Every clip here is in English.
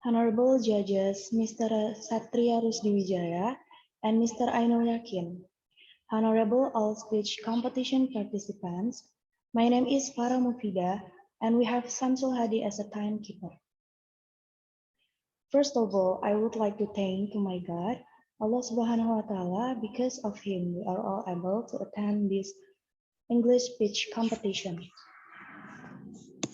Honorable Judges Mr. Satria Rusdiwijaya and Mr. Ainul Yakin, Honorable all speech competition participants, my name is Farah Mufida and we have Samsul Hadi as a timekeeper. First of all, I would like to thank to my God, Allah Subhanahu wa Ta'ala, because of Him we are all able to attend this English speech competition.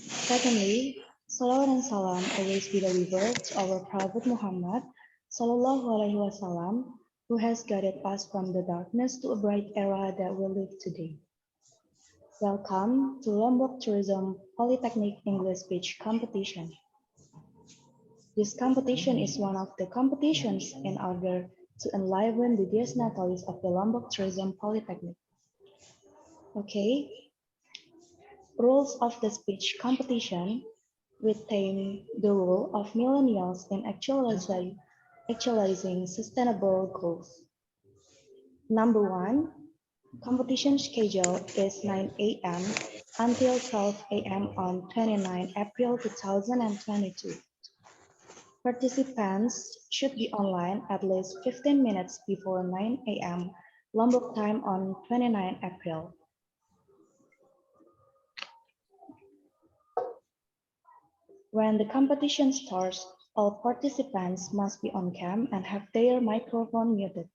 Secondly, salawat and salam always be delivered to our Prophet Muhammad Sallallahu Alaihi Wasallam, who has guided us from the darkness to a bright era that we live today. Welcome to Lombok Tourism Polytechnic English Speech Competition. This competition is one of the competitions in order to enliven the Dies Natalis of the Lombok Tourism Polytechnic. Okay, rules of the speech competition retain the role of millennials in actualizing sustainable goals. Number 1, competition schedule is 9 a.m. until 12 a.m. on 29 April 2022. Participants should be online at least 15 minutes before 9 a.m. Lombok time on 29 April. When the competition starts, all participants must be on cam and have their microphone muted.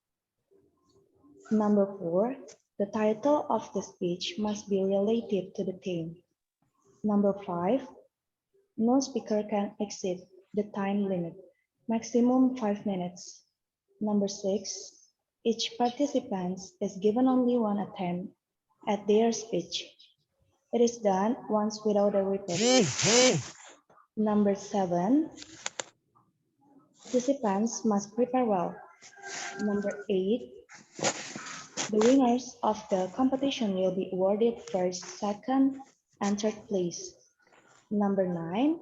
Number 4, the title of the speech must be related to the theme. Number 5, no speaker can exceed the time limit, maximum 5 minutes. Number 6, each participant is given only one attempt at their speech. It is done once without a repeat. Number 7, participants must prepare well. Number 8, the winners of the competition will be awarded first, second, and third place. Number 9,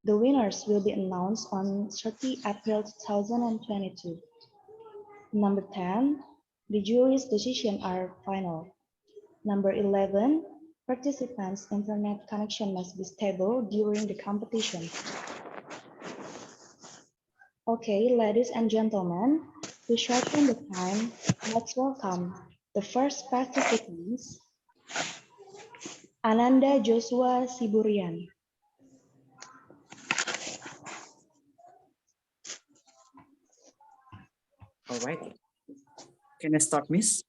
the winners will be announced on 30 April 2022. Number 10, the jury's decisions are final. Number 11, participants' internet connection must be stable during the competition. Okay, ladies and gentlemen, to shorten the time, let's welcome the first participants, Ananda Joshua Siburian. All right. Can I start, Miss?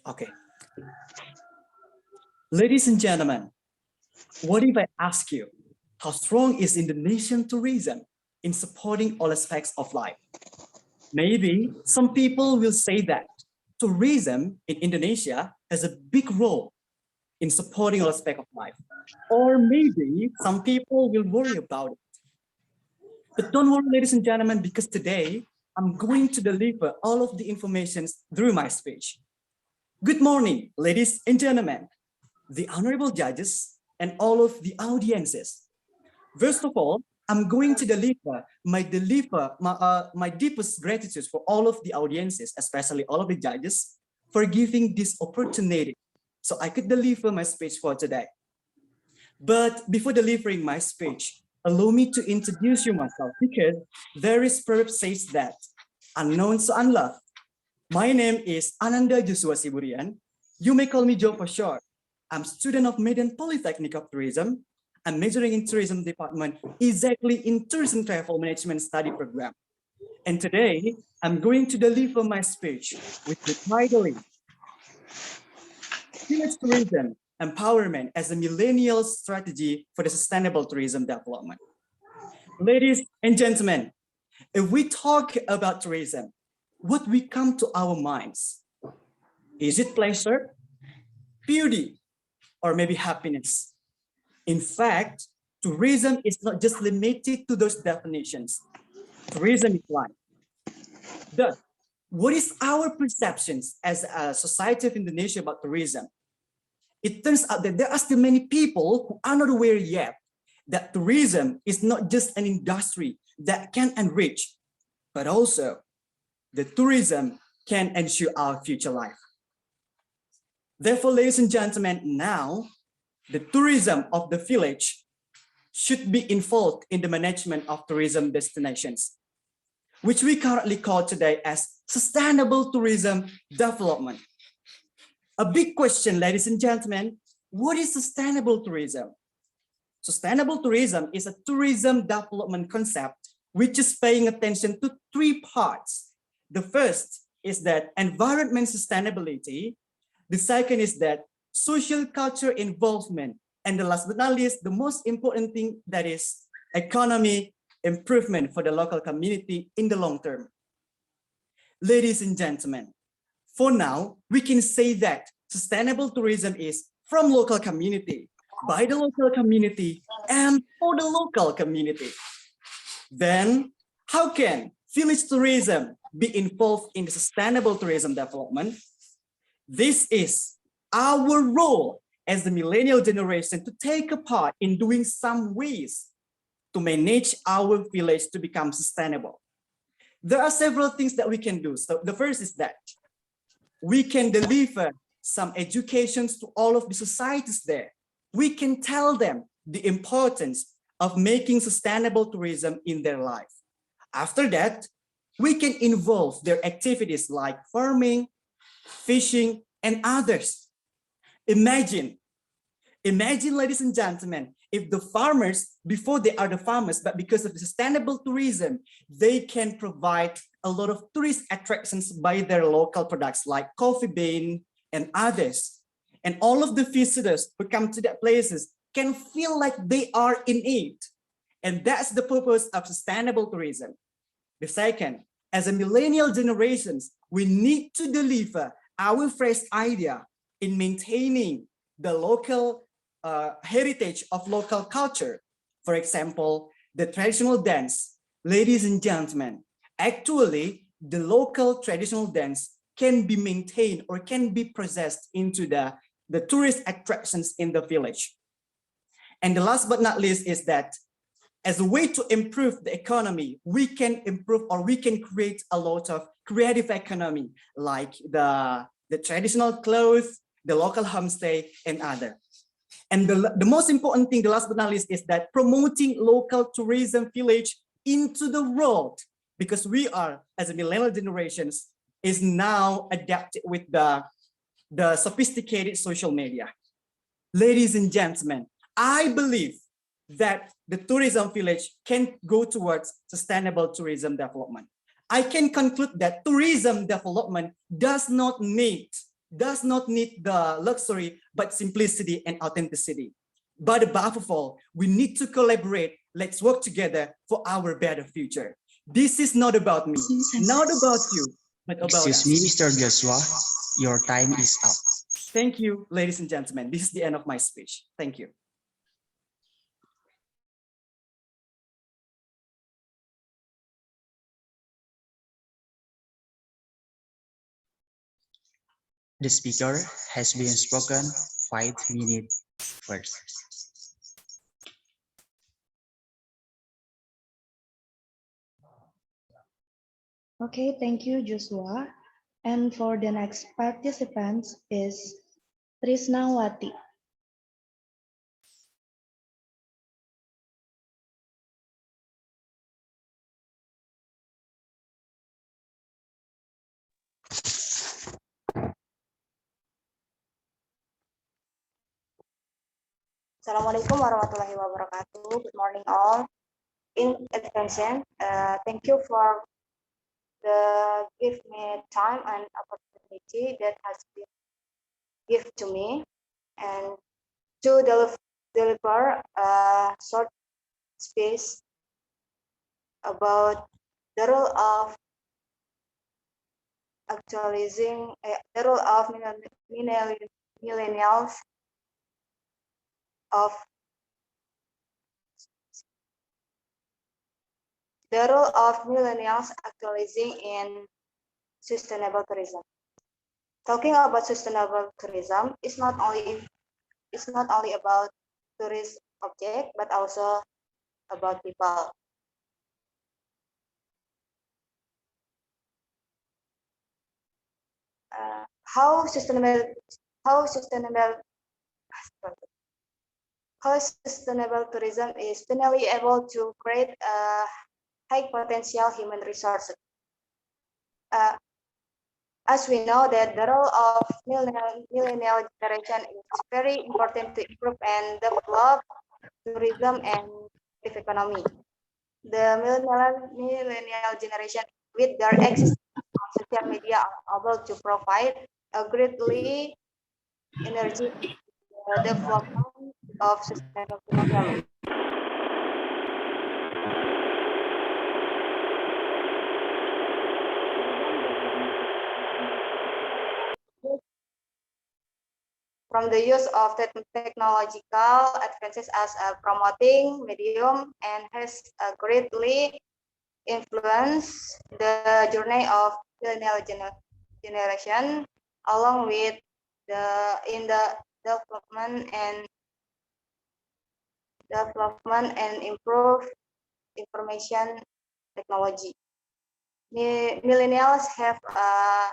Okay. Ladies and gentlemen, what if I ask you, how strong is Indonesian tourism in supporting all aspects of life? Maybe some people will say that tourism in Indonesia has a big role in supporting all aspects of life. Or maybe some people will worry about it. But don't worry, ladies and gentlemen, because today I'm going to deliver all of the information through my speech. Good morning, ladies and gentlemen, the honorable judges, and all of the audiences. First of all, I'm going to deliver my deepest gratitude for all of the audiences, especially all of the judges, for giving this opportunity so I could deliver my speech for today. But before delivering my speech, allow me to introduce you myself, because there is proverb says that unknown so unloved. My name is Ananda Joshua Siburian. You may call me Joe for short. I'm student of Medan Polytechnic of Tourism. I'm majoring in tourism department, exactly in tourism travel management study program. And today, I'm going to deliver my speech with the title Village Tourism Empowerment as a Millennial Strategy for the Sustainable Tourism Development. Ladies and gentlemen, if we talk about tourism, what will come to our minds? Is it pleasure, beauty, or maybe happiness? In fact, tourism is not just limited to those definitions. Tourism is life. Thus, what is our perceptions as a society of Indonesia about tourism? It turns out that there are still many people who are not aware yet that tourism is not just an industry that can enrich, but also the tourism can ensure our future life. Therefore, ladies and gentlemen, now the tourism of the village should be involved in the management of tourism destinations, which we currently call today as sustainable tourism development. A big question, ladies and gentlemen, what is sustainable tourism? Sustainable tourism is a tourism development concept which is paying attention to three parts. The first is that environment sustainability. The second is that social culture involvement. And the last but not least, the most important thing, that is economy improvement for the local community in the long term. Ladies and gentlemen, for now, we can say that sustainable tourism is from local community, by the local community, and for the local community. Then, how can village tourism be involved in the sustainable tourism development? This is our role as the millennial generation to take a part in doing some ways to manage our village to become sustainable. There are several things that we can do. So the first is that we can deliver some educations to all of the societies there. We can tell them the importance of making sustainable tourism in their life. After that, we can involve their activities like farming, fishing, and others. Imagine, ladies and gentlemen, if the farmers, before they are the farmers, but because of the sustainable tourism, they can provide a lot of tourist attractions by their local products like coffee bean and others. And all of the visitors who come to that places can feel like they are in it. And that's the purpose of sustainable tourism. The second, as a millennial generations, we need to deliver our fresh idea in maintaining the local heritage of local culture. For example, the traditional dance. Ladies and gentlemen, actually, the local traditional dance can be maintained or can be processed into the tourist attractions in the village. And the last but not least is that as a way to improve the economy, we can improve or we can create a lot of creative economy, like the traditional clothes, the local homestay, and other. And the most important thing, the last but not least, is that promoting local tourism village into the world, because we are, as a millennial generations, is now adapted with the sophisticated social media. Ladies and gentlemen, I believe that the tourism village can go towards sustainable tourism development. I can conclude that tourism development does not need the luxury, but simplicity and authenticity. But above all, we need to collaborate. Let's work together for our better future. This is not about me, not about you, but about us. Excuse me, Mr. Joshua, your time is up. Thank you, ladies and gentlemen. This is the end of my speech. Thank you. The speaker has been spoken 5 minutes first. Okay, thank you, Joshua. And for the next participants is Trisnawati. Assalamualaikum warahmatullahi wabarakatuh. Good morning all. In attention, thank you for the give me time and opportunity that has been given to me, and to deliver a short speech about the role of actualizing the role of millennials of the role of millennials actualizing in sustainable tourism. Talking about sustainable tourism is not only about tourist object, but also about people. How sustainable how sustainable tourism is finally able to create a high potential human resources. As we know that the role of millennial generation is very important to improve and develop tourism and economy. The millennial generation with their access to social media are able to provide a greatly energy the development of sustainable tourism. From the use of technological advances as a promoting medium and has greatly influenced the journey of millennial generation along with the development and improve information technology. Millennials have a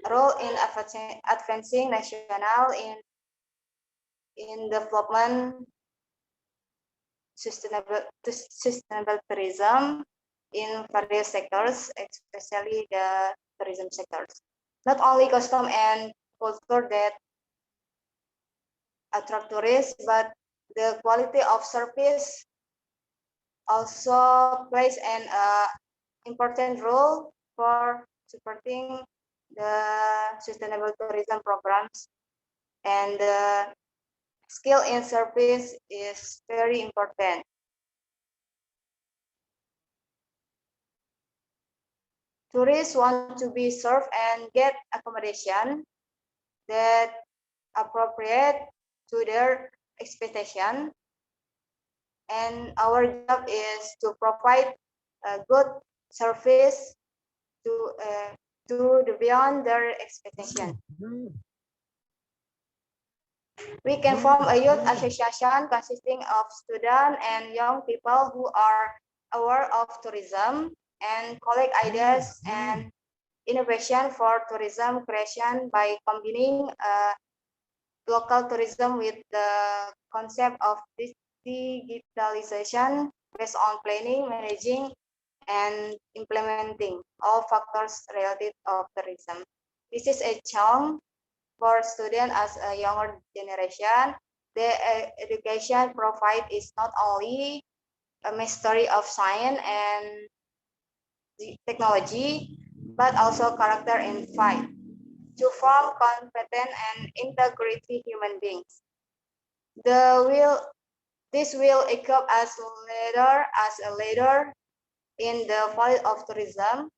role in advancing national in development sustainable tourism in various sectors, especially the tourism sectors. Not only custom and culture that attract tourists, but the quality of service also plays an important role for supporting the sustainable tourism programs, and the skill in service is very important. Tourists want to be served and get accommodation that appropriate to their expectation, and our job is to provide a good service to the beyond their expectation. We can form a youth association consisting of students and young people who are aware of tourism and collect ideas and innovation for tourism creation by combining local tourism with the concept of digitalization based on planning, managing, and implementing all factors related of tourism. This is a challenge for students as a younger generation. The education provided is not only a mastery of science and technology, but also character and fight to form competent and integrity human beings. This will equip us a leader in the field of tourism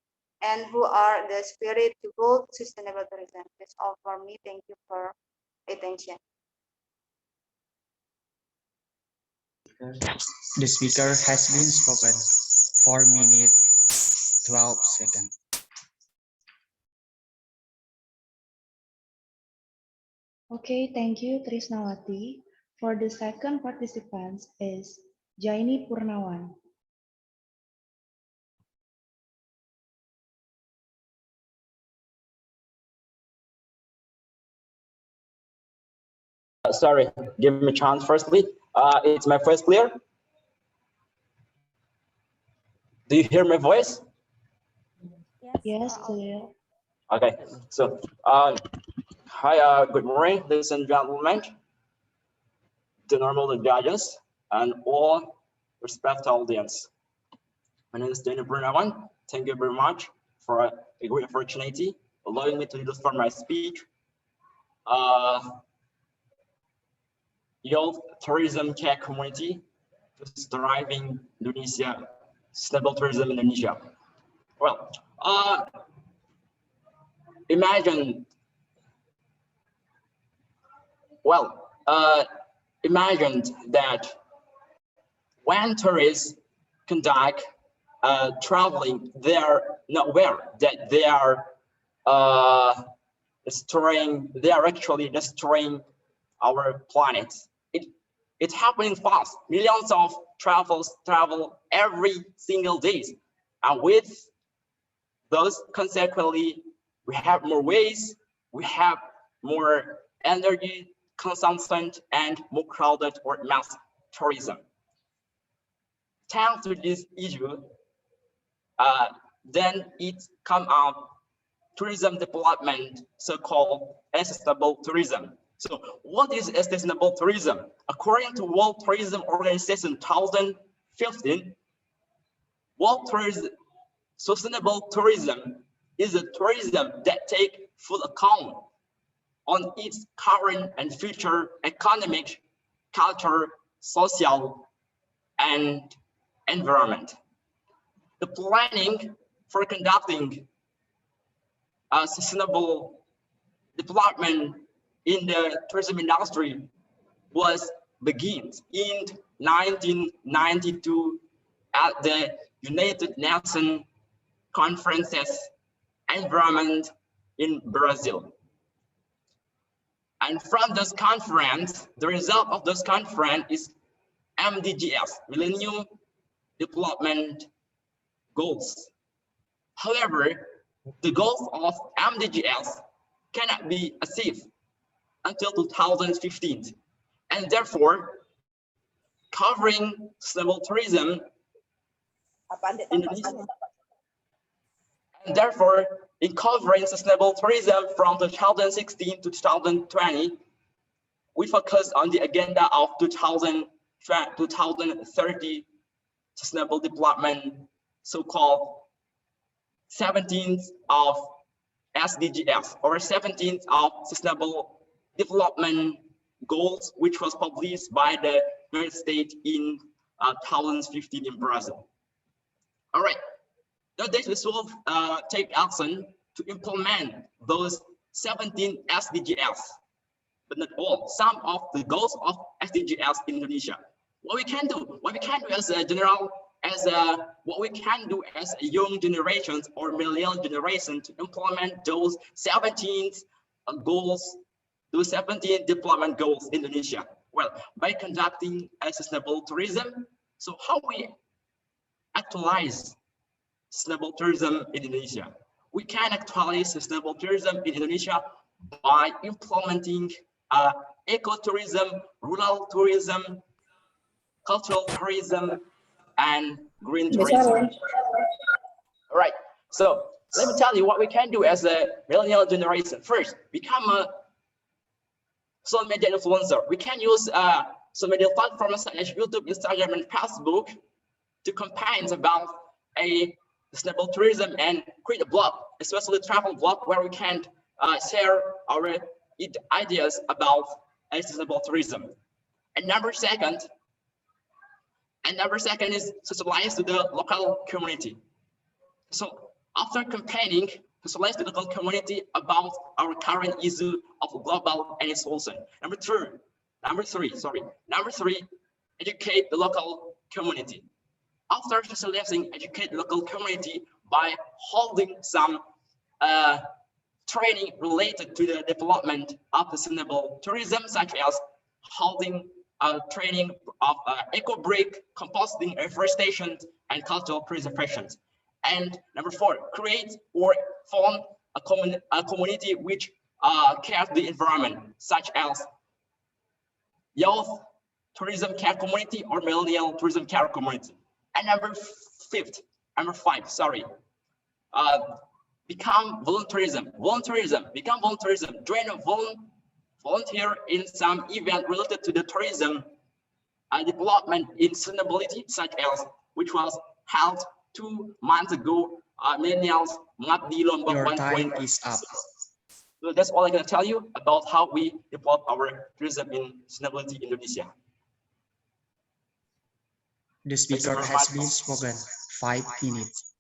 and who are the spirit to build sustainable tourism. That's all for me. Thank you for attention. The speaker has been spoken. 4 minutes, 12 seconds. Okay, thank you, Trisnawati. For the second participant is Jaini Purnawan. Sorry, give me a chance firstly. It's my voice clear? Do you hear my voice? Yes, clear. Okay, so hi, good morning, ladies and gentlemen, the normal judges, and all respected audience. My name is Jaini Purnawan. Thank you very much for a great opportunity, allowing me to deliver my speech. Youth tourism care community to thriving Indonesia, sustainable tourism in Indonesia. Well, imagine that when tourists conduct traveling, they are not aware that they are actually destroying our planet. It's happening fast. Millions of travel every single day, and with those consequently, we have more waste, we have more energy consumption, and more crowded or mass tourism. Thanks to this issue, then it come out tourism development, so-called sustainable tourism. So what is sustainable tourism? According to World Tourism Organization 2015, sustainable tourism is a tourism that takes full account on its current and future economic, culture, social, and environment. The planning for conducting a sustainable development in the tourism industry was begins in 1992 at the United Nations Conferences Environment in Brazil. And from this conference, the result of this conference is MDGs, Millennium Development Goals. However, the goals of MDGs cannot be achieved until 2015, and therefore covering sustainable tourism and therefore in covering sustainable tourism from 2016 to 2020, we focus on the agenda of 2030 sustainable development, so-called 17th of SDGs, or 17th of Sustainable Development Goals, which was published by the United States in 2015 in Brazil. All right, now this will take action to implement those 17 SDGs, but not all, some of the goals of SDGs in Indonesia. What we can do as a general, what we can do as a young generation or millennial generation to implement those 17 goals, those 17 development goals in Indonesia. Well, by conducting a sustainable tourism. So how we actualize sustainable tourism in Indonesia? We can actualize sustainable tourism in Indonesia by implementing ecotourism, rural tourism, cultural tourism, and green tourism. All right, so let me tell you what we can do as a millennial generation. First, become a social media influencer. We can use social media platforms such as YouTube, Instagram, and Facebook to campaigns about a sustainable tourism and create a blog, especially travel blog, where we can share our ideas about sustainable tourism. And number second is socialize to the local community. So after campaigning, socialize to the local community about our current issue of global energy solution. Number three, educate the local community. After socializing, educate the local community by holding some training related to the development of sustainable tourism, such as holding training of eco-brick, composting, afforestation, and cultural preservation. And number four, create or form a community which cares the environment, such as youth tourism care community or millennial tourism care community. And number five, become volunteerism. Become volunteerism. Join a volunteer in some event related to the tourism development in sustainability, such as which was held 2 months ago. Millennials Mengabdi Lombok. Your time is up. So that's all I can tell you about how we develop our tourism in sustainability in Indonesia. The speaker has been spoken 5 minutes.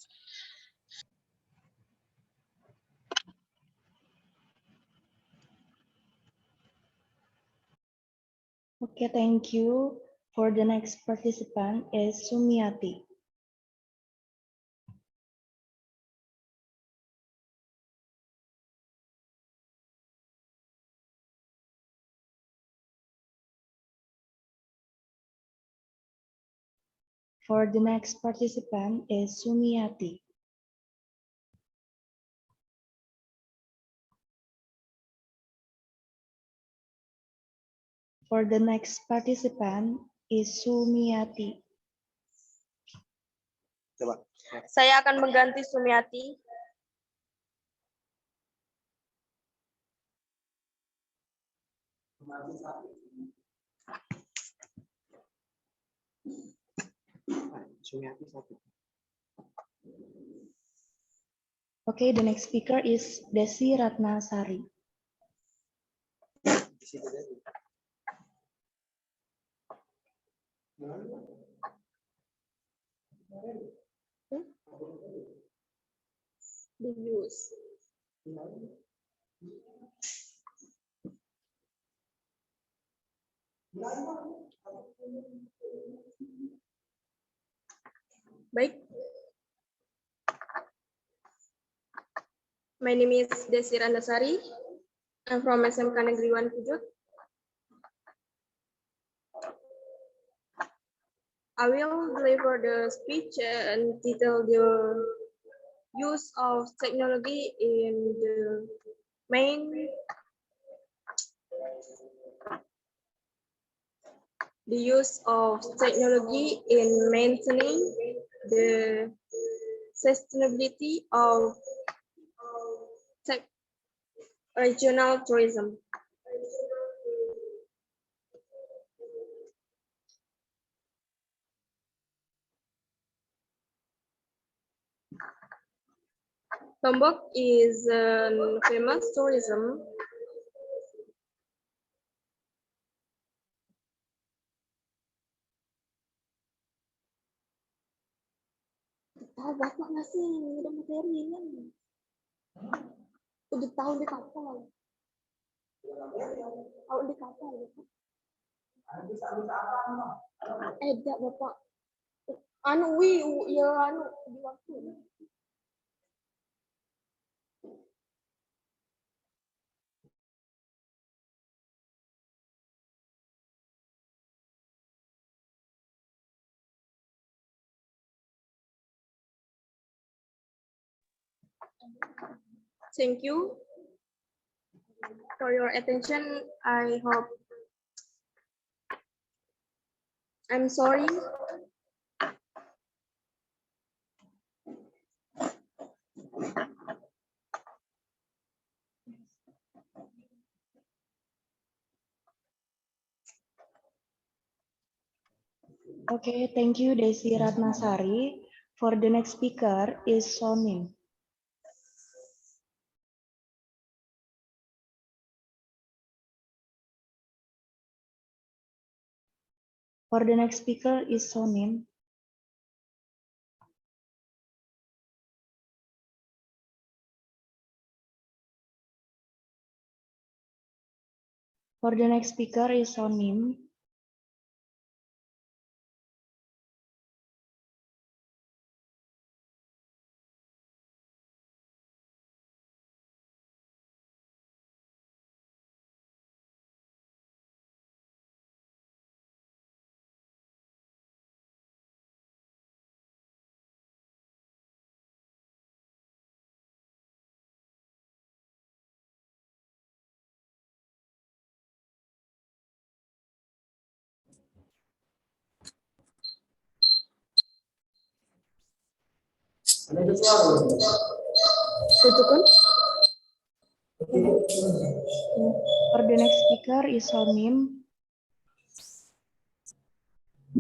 Okay, thank you. For the next participant is Sumiati. For the next participant is Sumiati. For the next participant is Sumiati. Coba. Saya akan mengganti Sumiati. Okay, the next speaker is Desi Ratnasari. The use. Baik. My name is Desi Randasari. I'm from SMK Negeri 1 Pujut. I will deliver the speech entitled the use of technology in the use of technology in maintaining the sustainability of regional tourism. Lombok is a famous tourism. Tahu bapak nggak sih udah materi kan? Udah tahu di kapal. Tahu di kapal. Enggak bapak. Anu ya anu di waktu. Thank you for your attention. I hope. I'm sorry. Okay, thank you Desi Ratnasari. For the next speaker is Sonin. For the next speaker is Sonin. For the next speaker is Sonim. For the next speaker is Sonim.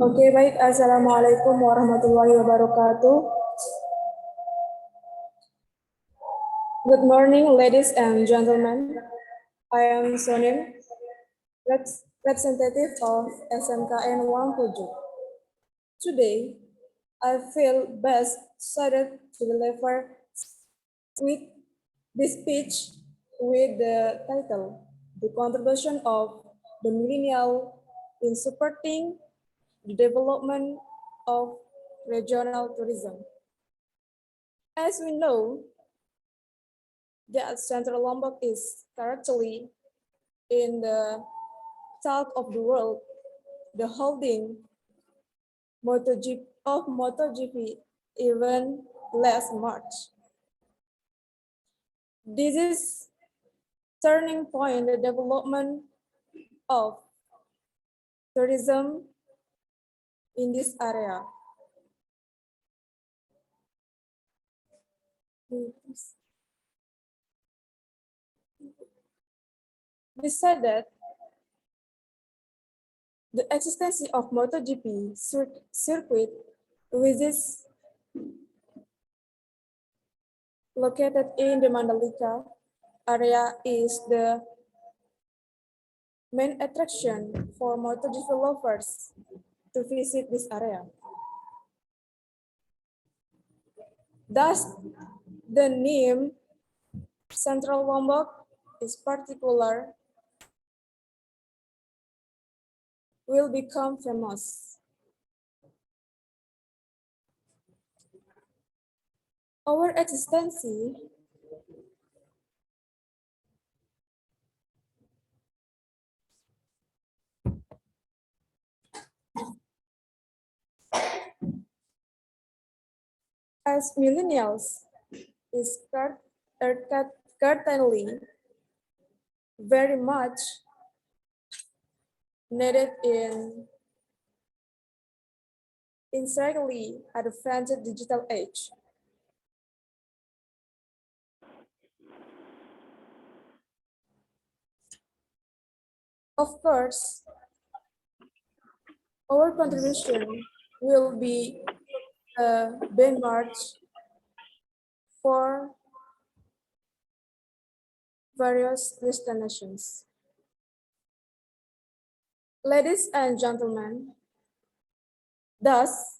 Oke, baik. Assalamualaikum warahmatullahi wabarakatuh. Good morning, ladies and gentlemen. I am Sonim, representative of SMKN Wangpuju. Today, I feel best suited to deliver with this speech with the title, The Contribution of the Millennial in Supporting the Development of Regional Tourism. As we know, that Central Lombok is currently in the south of the world, the holding MotoGP event last March. This is turning point in the development of tourism in this area. Besides that, the existence of MotoGP circuit, which is located in the Mandalika area, is the main attraction for MotoGP lovers to visit this area. Thus, the name Central Lombok is particular will become famous. Our existence as millennials is certainly very much needed in slightly advanced digital age. Of course, our contribution will be a benchmark for various destinations. Ladies and gentlemen, thus,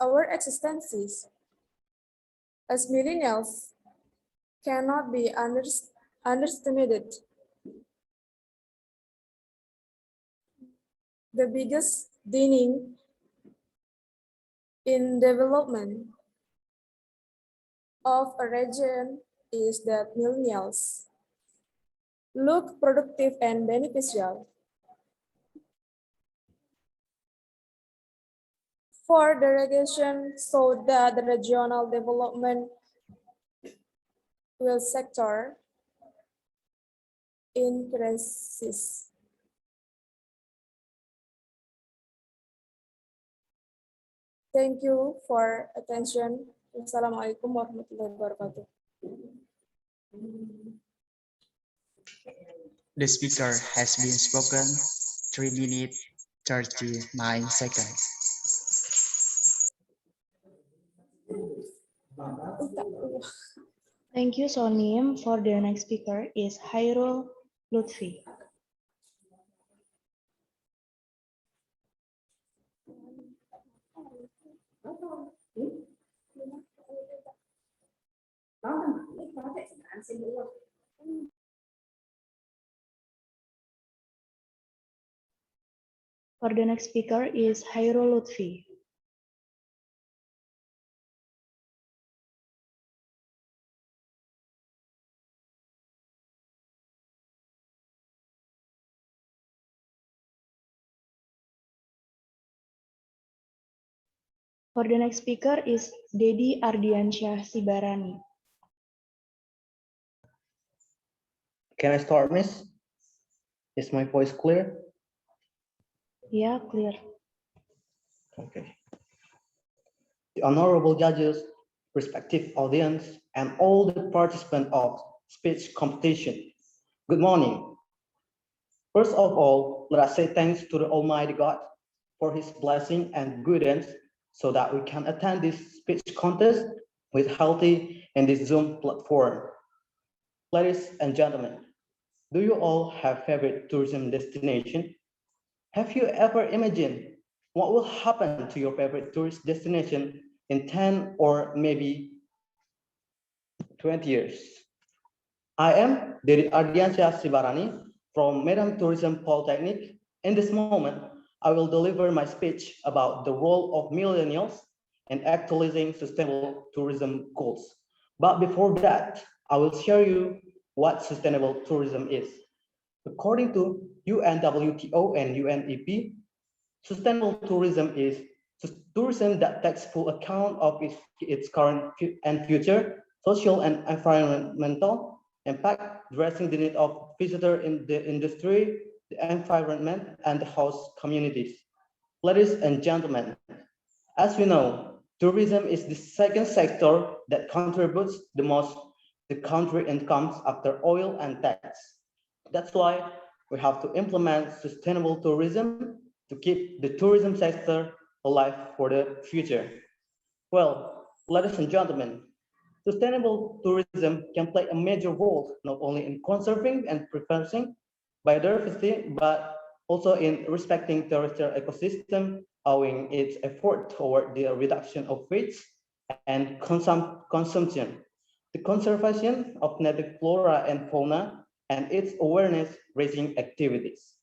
our existences as millennials cannot be underestimated. The biggest dining in development of a region is that millennials look productive and beneficial. For the region, so that the regional development will sector in crisis. Thank you for attention. Wassalamualaikum warahmatullahi wabarakatuh. The speaker has been spoken 3 minutes 39 seconds. Thank you, Sonim. For the next speaker is Hairul Lutfi. For the next speaker is Hairul Lutfi. For the next speaker is Dedi Ardiansyah Sibarani. Can I start, Miss? Is my voice clear? Yeah, clear. Okay. The honorable judges, respective audience, and all the participants of speech competition. Good morning. First of all, let us say thanks to the Almighty God for his blessing and guidance so that we can attend this speech contest with healthy in this Zoom platform. Ladies and gentlemen, do you all have favorite tourism destination? Have you ever imagined what will happen to your favorite tourist destination in 10 or maybe 20 years? I am Dedi Ardiansyah Sibarani from Medan Tourism Polteknik. In this moment, I will deliver my speech about the role of millennials in actualizing sustainable tourism goals. But before that, I will share you what sustainable tourism is. According to UNWTO and UNEP, sustainable tourism is tourism that takes full account of its current and future social and environmental, impact, addressing the need of visitor in the industry, the environment, and the host communities. Ladies and gentlemen, as we know, tourism is the second sector that contributes the most to country incomes after oil and tax. That's why we have to implement sustainable tourism to keep the tourism sector alive for the future. Well, ladies and gentlemen, sustainable tourism can play a major role not only in conserving and preserving biodiversity, but also in respecting terrestrial ecosystem, owing its effort toward the reduction of waste and consumption, the conservation of native flora and fauna, and its awareness-raising activities.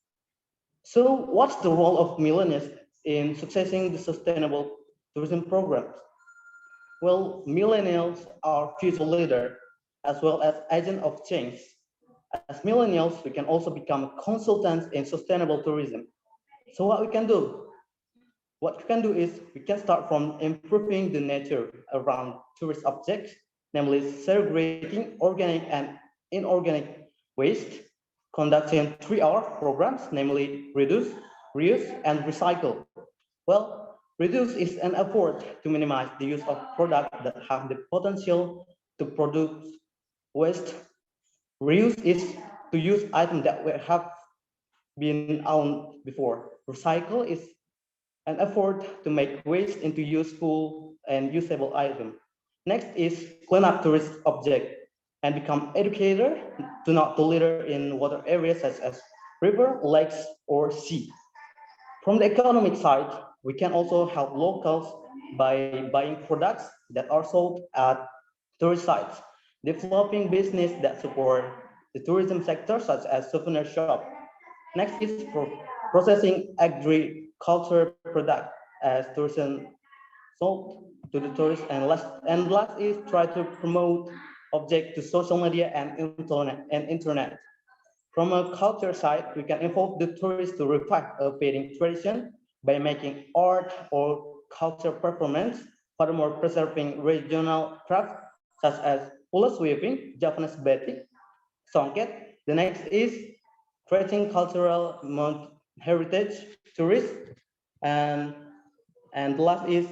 So what's the role of millennials in successing the sustainable tourism programs? Well, millennials are future leaders as well as agents of change. As millennials, we can also become consultants in sustainable tourism. So what we can do? What we can do is we can start from improving the nature around tourist objects, namely segregating organic and inorganic waste, conducting 3R programs, namely reduce, reuse, and recycle. Well, reduce is an effort to minimize the use of products that have the potential to produce waste. Reuse is to use items that have been owned before. Recycle is an effort to make waste into useful and usable item. Next is clean up tourist object and become educator to not to litter in water areas such as river, lakes, or sea. From the economic side, we can also help locals by buying products that are sold at tourist sites, developing business that support the tourism sector such as souvenir shop. Next is processing agriculture product as tourism sold to the tourists, and last is try to promote object to social media and internet. From a culture side, we can involve the tourists to revive a fading tradition by making art or culture performance, furthermore preserving regional crafts such as ulas weaving, Japanese batik, songket. The next is creating cultural heritage tourists, and the last is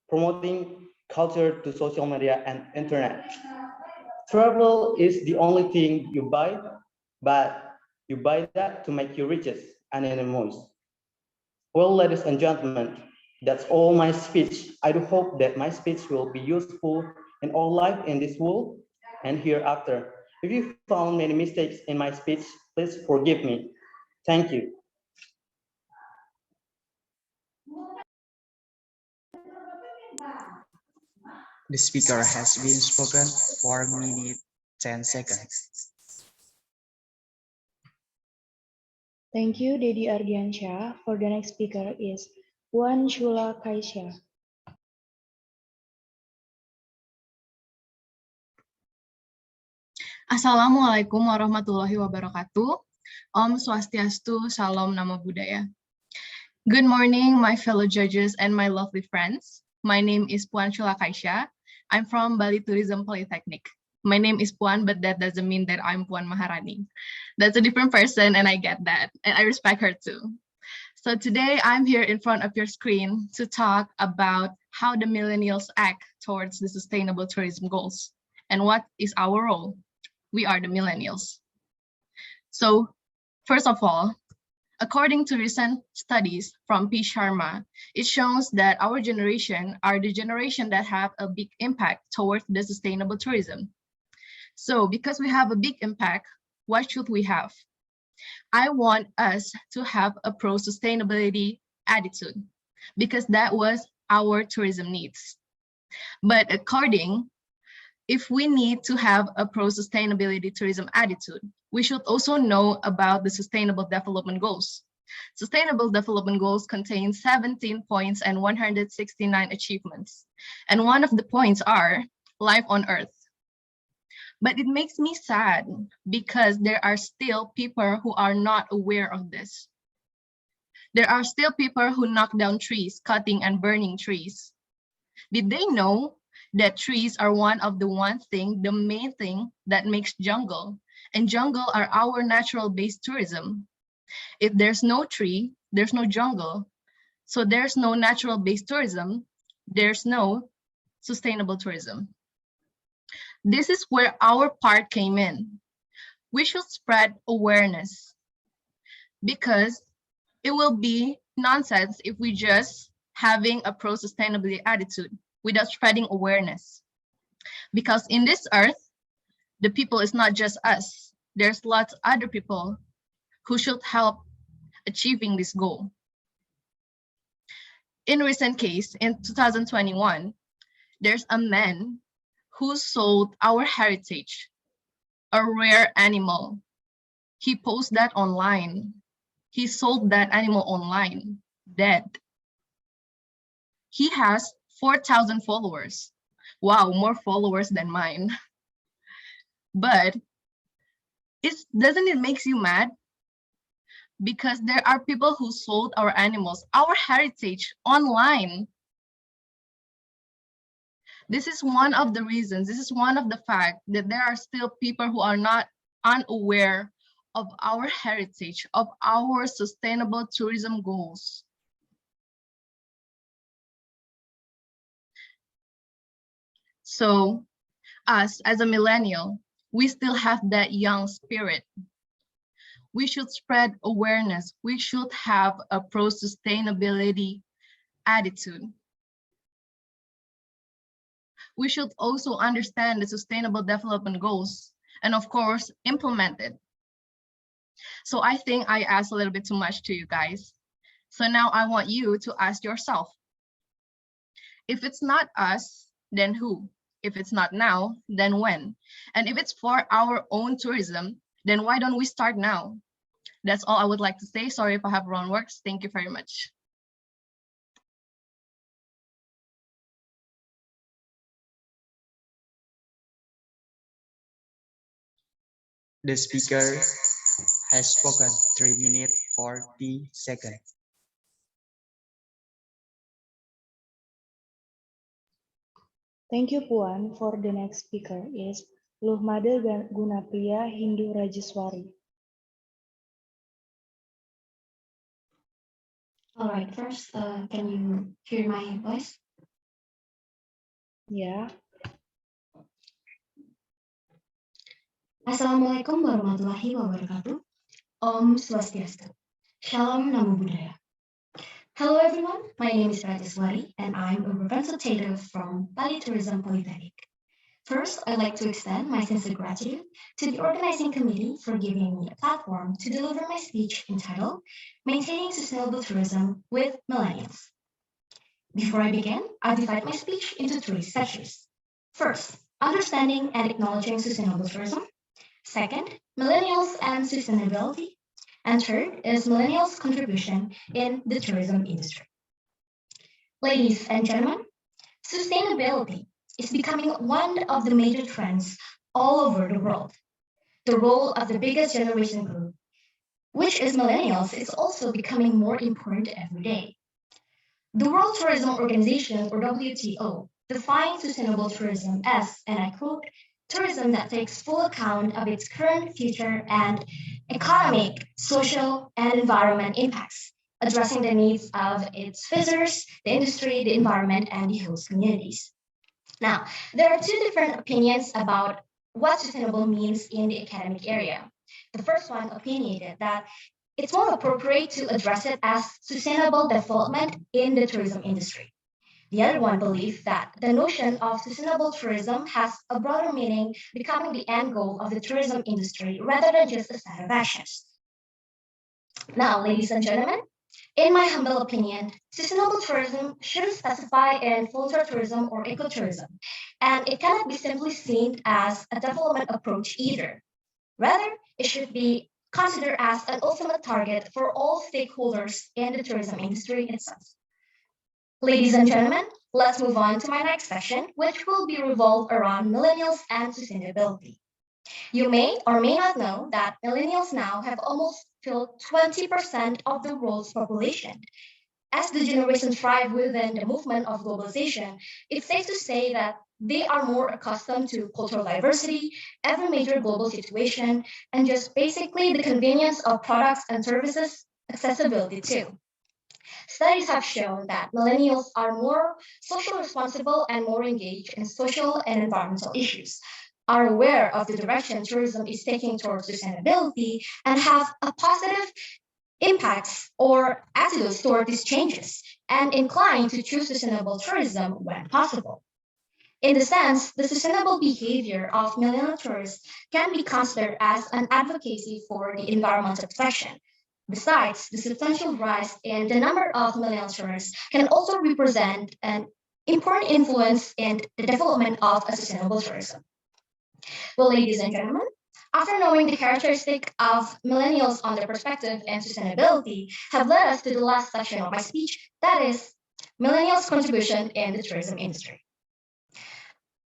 promoting culture to social media and internet. Travel is the only thing you buy, but you buy that to make you riches and enemies. Well, ladies and gentlemen, that's all my speech. I do hope that my speech will be useful in all life in this world and hereafter. If you found many mistakes in my speech, please forgive me. Thank you. The speaker has been spoken for a minute, 10 seconds. Thank you, Dedi Ardiansyah. For the next speaker is Puan Shula Kaisya. Assalamualaikum warahmatullahi wabarakatuh. Om Swastiastu, Salam Namo Buddhaya. Good morning, my fellow judges and my lovely friends. My name is Puan Shula Kaisya. I'm from Bali Tourism Polytechnic. My name is Puan, but that doesn't mean that I'm Puan Maharani. That's a different person, and I get that, and I respect her too. So today I'm here in front of your screen to talk about how the millennials act towards the sustainable tourism goals and what is our role. We are the millennials. So first of all, according to recent studies from P. Sharma, it shows that our generation are the generation that have a big impact towards the sustainable tourism. So because we have a big impact, what should we have? I want us to have a pro-sustainability attitude because that was our tourism needs. But if we need to have a pro-sustainability tourism attitude, we should also know about the Sustainable Development Goals. Sustainable Development Goals contain 17 points and 169 achievements. And one of the points are life on Earth. But it makes me sad because there are still people who are not aware of this. There are still people who knock down trees, cutting and burning trees. Did they know that trees are one of the the main thing that makes jungle, and jungle are our natural-based tourism. If there's no tree, there's no jungle. So there's no natural-based tourism, there's no sustainable tourism. This is where our part came in. We should spread awareness because it will be nonsense if we just having a pro-sustainability attitude without spreading awareness. Because in this earth, the people is not just us. There's lots of other people who should help achieving this goal. In recent case, in 2021, there's a man who sold our heritage, a rare animal. He posted that online. He sold that animal online, dead. He has 4,000 followers. Wow, more followers than mine. But doesn't it make you mad? Because there are people who sold our animals, our heritage online. This is one of the reasons, this is one of the fact that there are still people who are not unaware of our heritage, of our sustainable tourism goals. So us as a millennial, we still have that young spirit. We should spread awareness. We should have a pro-sustainability attitude. We should also understand the sustainable development goals and of course, implement it. So I think I asked a little bit too much to you guys. So now I want you to ask yourself, if it's not us, then who? If it's not now, then when? And if it's for our own tourism, then why don't we start now? That's all I would like to say. Sorry if I have wrong words. Thank you very much. The speaker has spoken 3 minutes 40 seconds. Thank you, Puan. For the next speaker is Luhmade Gunapriya Hindu Rajiswari. All right, first, can you hear my voice? Yeah. Assalamualaikum warahmatullahi wabarakatuh. Om Swastiastu. Shalom Namo Buddhaya. Hello everyone, my name is Rajaswari and I'm a representative from Bali Tourism Polytechnic. First, I'd like to extend my sincere gratitude to the organizing committee for giving me a platform to deliver my speech entitled Maintaining Sustainable Tourism with Millennials. Before I begin, I'll divide my speech into 3 sections. First, understanding and acknowledging sustainable tourism. Second, millennials and sustainability. And third is millennials' contribution in the tourism industry. Ladies and gentlemen, sustainability is becoming one of the major trends all over the world. The role of the biggest generation group, which is millennials, is also becoming more important every day. The World Tourism Organization, or WTO, defines sustainable tourism as, and I quote, tourism that takes full account of its current, future, and economic, social, and environment impacts, addressing the needs of its visitors, the industry, the environment, and the host communities. Now, there are 2 different opinions about what sustainable means in the academic area. The first one opinionated that it's more appropriate to address it as sustainable development in the tourism industry. The other one believes that the notion of sustainable tourism has a broader meaning, becoming the end goal of the tourism industry rather than just a set of actions. Now, ladies and gentlemen, in my humble opinion, sustainable tourism shouldn't specify in filter tourism or ecotourism, and it cannot be simply seen as a development approach either. Rather, it should be considered as an ultimate target for all stakeholders in the tourism industry itself. Ladies and gentlemen, let's move on to my next section, which will be revolved around millennials and sustainability. You may or may not know that millennials now have almost filled 20% of the world's population. As the generation thrive within the movement of globalization, it's safe to say that they are more accustomed to cultural diversity, every major global situation, and just basically the convenience of products and services, accessibility too. Studies have shown that millennials are more socially responsible and more engaged in social and environmental issues, are aware of the direction tourism is taking towards sustainability, and have a positive impacts or attitudes toward these changes, and inclined to choose sustainable tourism when possible. In the sense, the sustainable behavior of millennial tourists can be considered as an advocacy for the environmental protection. Besides, the substantial rise in the number of millennial tourists can also represent an important influence in the development of a sustainable tourism. Well, ladies and gentlemen, after knowing the characteristic of millennials on their perspective and sustainability have led us to the last section of my speech, that is millennials' contribution in the tourism industry.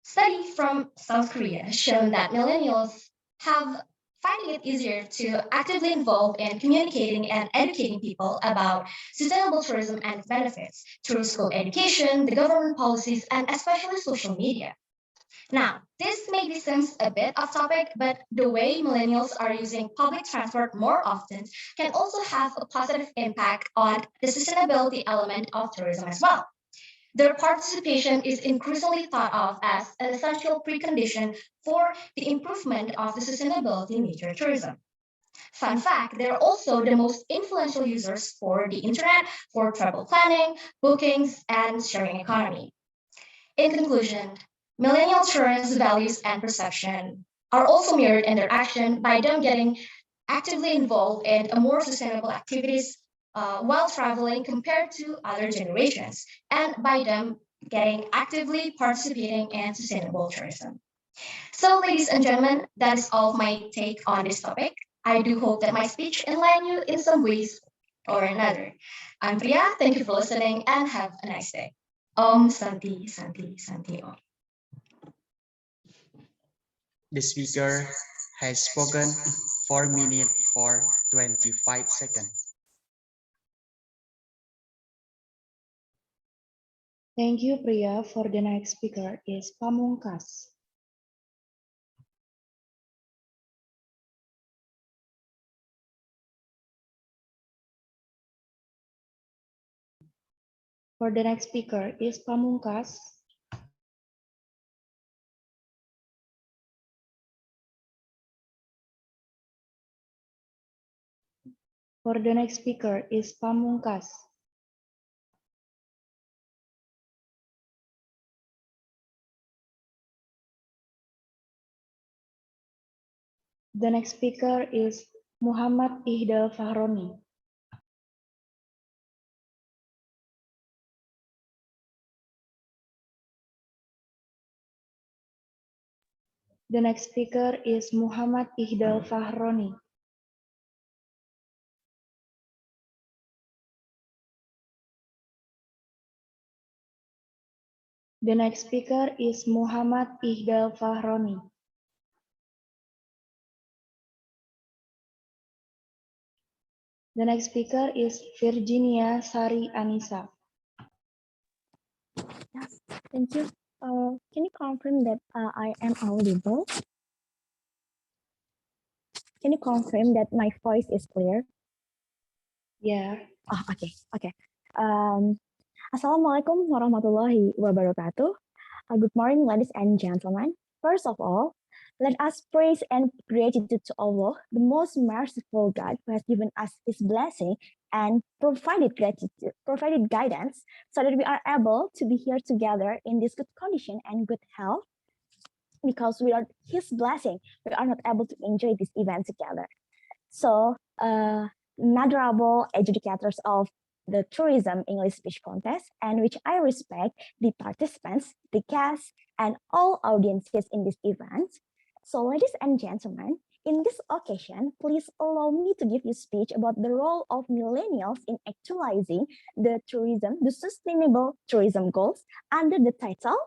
Study from South Korea has shown that millennials have finding it easier to actively involve in communicating and educating people about sustainable tourism and its benefits through school education, the government policies, and especially social media. Now, this maybe seems a bit off topic, but the way millennials are using public transport more often can also have a positive impact on the sustainability element of tourism as well. Their participation is increasingly thought of as an essential precondition for the improvement of the sustainability in nature tourism. Fun fact, they're also the most influential users for the internet for travel planning, bookings, and sharing economy. In conclusion, millennial tourists' values and perception are also mirrored in their action by them getting actively involved in a more sustainable activities while traveling compared to other generations, and by them getting actively participating in sustainable tourism. So, ladies and gentlemen, that is all of my take on this topic. I do hope that my speech enlightened you in some ways or another. I'm Priya, thank you for listening, and have a nice day. Om Santi Santi Santi Om. The speaker has spoken 4 minutes for 25 seconds. Thank you, Priya. For the next speaker is Pamungkas. For the next speaker is Pamungkas. For the next speaker is Pamungkas. The next speaker is Muhammad Ihdal Fahroni. The next speaker is Muhammad Ihdal Fahroni. The next speaker is Muhammad Ihdal Fahroni. The next speaker is Virginia Sari Anissa. Yes, thank you. Can you confirm that I am audible? Can you confirm that my voice is clear? Yeah. Oh, okay. Assalamualaikum warahmatullahi wabarakatuh. Good morning, ladies and gentlemen. First of all, let us praise and gratitude to Allah, the most merciful God who has given us His blessing and provided guidance so that we are able to be here together in this good condition and good health. Because without His blessing, we are not able to enjoy this event together. So, honorable educators of the Tourism English Speech Contest, and which I respect the participants, the guests, and all audiences in this event. So, ladies and gentlemen, in this occasion, please allow me to give you a speech about the role of millennials in actualizing the sustainable tourism goals under the title,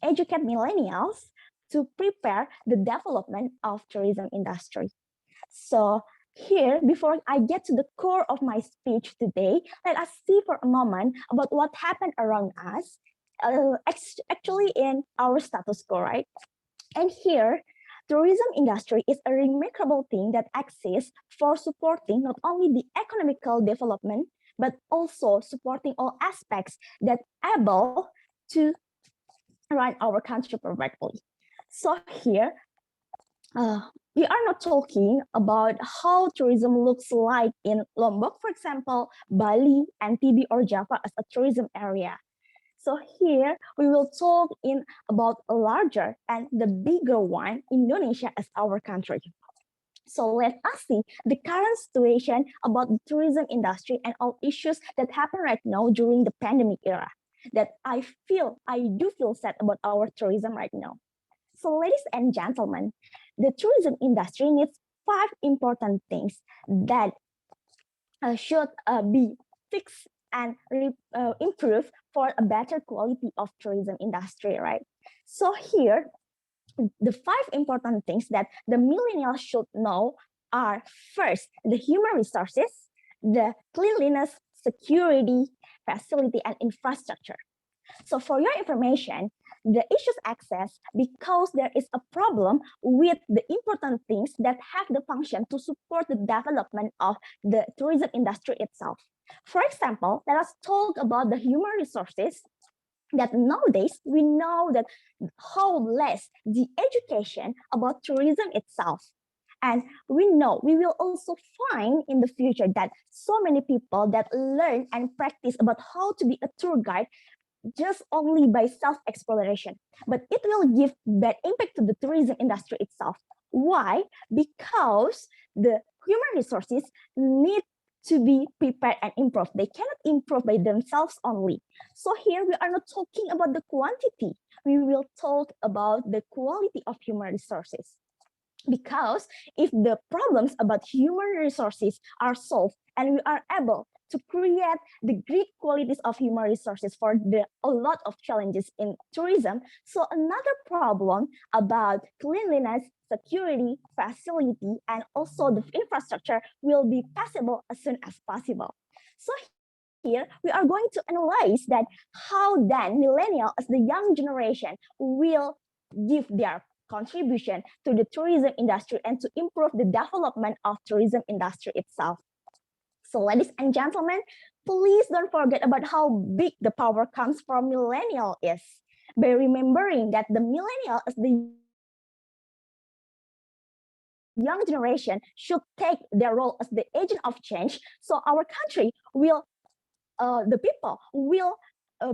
Educate Millennials to Prepare the Development of Tourism Industry. So, Here, before I get to the core of my speech today, let us see for a moment about what happened around us, actually in our status quo, right? And here, tourism industry is a remarkable thing that exists for supporting not only the economical development, but also supporting all aspects that able to run our country perfectly. So here, we are not talking about how tourism looks like in Lombok, for example, Bali, Ntb, or Java as a tourism area. So here we will talk about a larger and the bigger one, Indonesia as our country. So let us see the current situation about the tourism industry and all issues that happen right now during the pandemic era. That I do feel sad about our tourism right now. So ladies and gentlemen, the tourism industry needs 5 important things that should be fixed and improved for a better quality of tourism industry, right? So here, the 5 important things that the millennials should know are first, the human resources, the cleanliness, security, facility, and infrastructure. So for your information, the issues access because there is a problem with the important things that have the function to support the development of the tourism industry itself. For example, let us talk about the human resources that nowadays we know that how less the education about tourism itself. And we know we will also find in the future that so many people that learn and practice about how to be a tour guide just only by self-exploration, but it will give bad impact to the tourism industry itself. Why? Because the human resources need to be prepared and improved. They cannot improve by themselves only. So here we are not talking about the quantity. We will talk about the quality of human resources. Because if the problems about human resources are solved and we are able to create the great qualities of human resources for a lot of challenges in tourism. So another problem about cleanliness, security, facility, and also the infrastructure will be possible as soon as possible. So here we are going to analyze that how then millennial as the young generation will give their contribution to the tourism industry and to improve the development of tourism industry itself. So ladies and gentlemen, please don't forget about how big the power comes from millennial is. By remembering that the millennial as the young generation should take their role as the agent of change, so our country will, the people will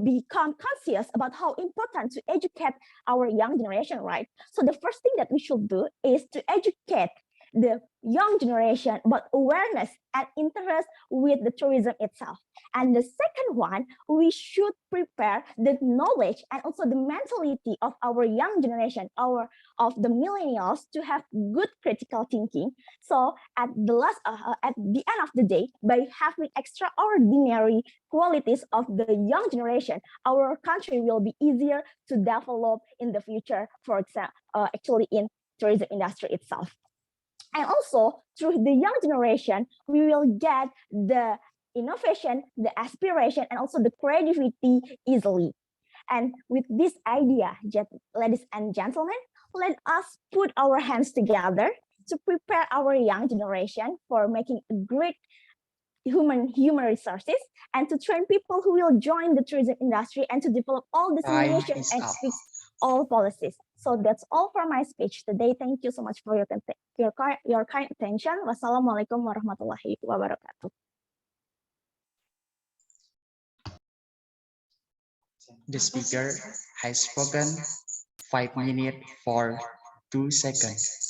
become conscious about how important to educate our young generation, right? So the first thing that we should do is to educate the young generation about awareness and interest with the tourism itself. And the second one, we should prepare the knowledge and also the mentality of our young generation, of the millennials, to have good critical thinking. So at the end of the day, by having extraordinary qualities of the young generation, our country will be easier to develop in the future, for example, actually in tourism industry itself. And also through the young generation, we will get the innovation, the aspiration, and also the creativity easily. And with this idea, ladies and gentlemen, let us put our hands together to prepare our young generation for making a great human resources and to train people who will join the tourism industry and to develop all the simulation and fix all policies. So that's all for my speech today. Thank you so much for your kind attention. Wassalamualaikum warahmatullahi wabarakatuh. The speaker has spoken 5 minutes for 2 seconds.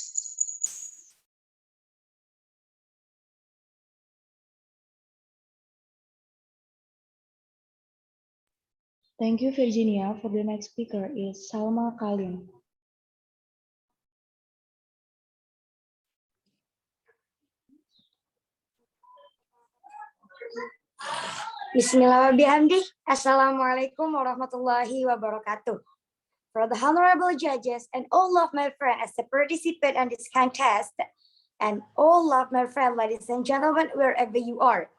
Thank you, Virginia. For the next speaker is Salma Kalim. Bismillahirrahmanirrahim. Assalamualaikum warahmatullahi wabarakatuh. For the honorable judges and all of my friends as a participant in this contest, and all of my friends, ladies and gentlemen, wherever you are.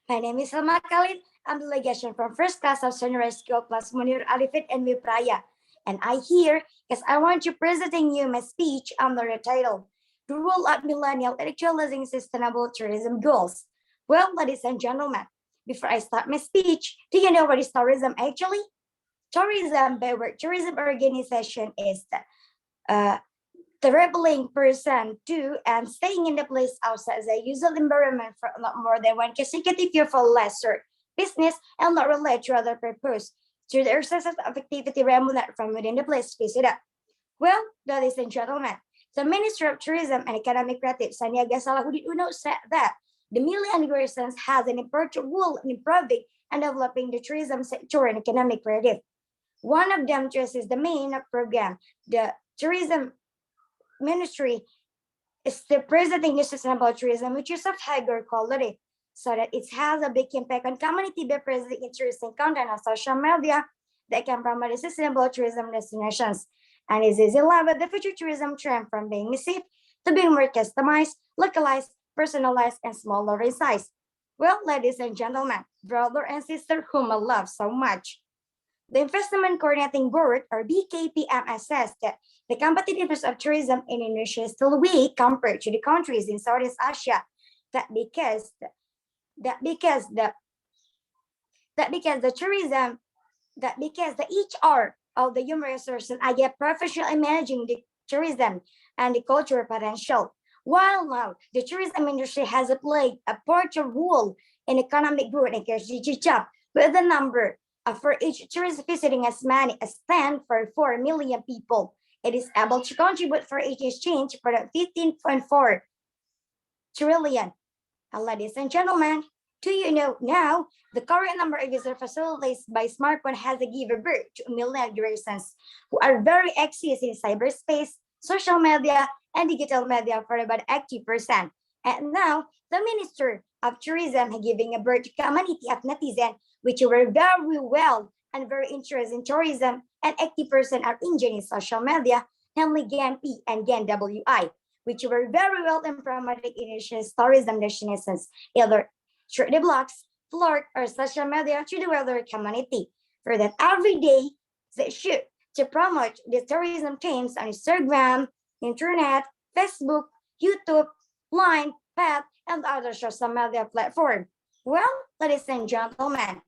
My name is Salma Khalid. I'm delegation from first class of Sunrise School plus Munir Arifin and Vipraya. And I here because I want to presenting you my speech under the title, The Role of Millennial in Actualizing Sustainable Tourism Goals. Well, ladies and gentlemen, before I start my speech, do you know what is tourism actually? Tourism by word tourism organization is the traveling person to and staying in the place outside the usual environment for not more than one consecutive year for lesser business and not related to other purpose to the exercise of activity remunerated from within the place visited. Well, ladies and gentlemen, the Minister of Tourism and Economic Creative, Sandiaga Salahuddin Uno, said that the Millennials Renaissance has an important role in improving and developing the tourism sector and economic creative. One of them is the main program, the Tourism Ministry is the presenting the sustainable tourism, which is of higher quality, so that it has a big impact on community by presenting interesting content on social media that can promote sustainable tourism destinations. And it is in line with the future tourism trend from being massive to being more customized, localized, personalized, and smaller in size. Well, ladies and gentlemen, brother and sister whom I love so much, the Investment Coordinating Board, or BKPM, assessed that the competitiveness of tourism in Indonesia is still weak compared to the countries in Southeast Asia. That because the HR of the human resources are yet professional in managing the tourism and the cultural potential. While now the tourism industry has played a partial role in economic growth and GDP jump, with the number for each tourist visiting as many as 10.4 million people, it is able to contribute for each exchange for 15.4 trillion. And ladies and gentlemen, do you know now the current number of user facilities by smartphone has given birth to millennial generations who are very active in cyberspace, social media, and digital media for about 80%. And now the Minister of Tourism has given a birth to community of netizens which were very well and very interested in tourism, and 80% are engaged in social media, namely GANP and GANWI, which were very well in promoting Indonesia's tourism destinations, either through the blogs, blog, or social media to the wider community. For that, every day they shoot to promote the tourism themes on Instagram, internet, Facebook, YouTube, Line, Pet, and other social media platforms. Well, ladies and gentlemen,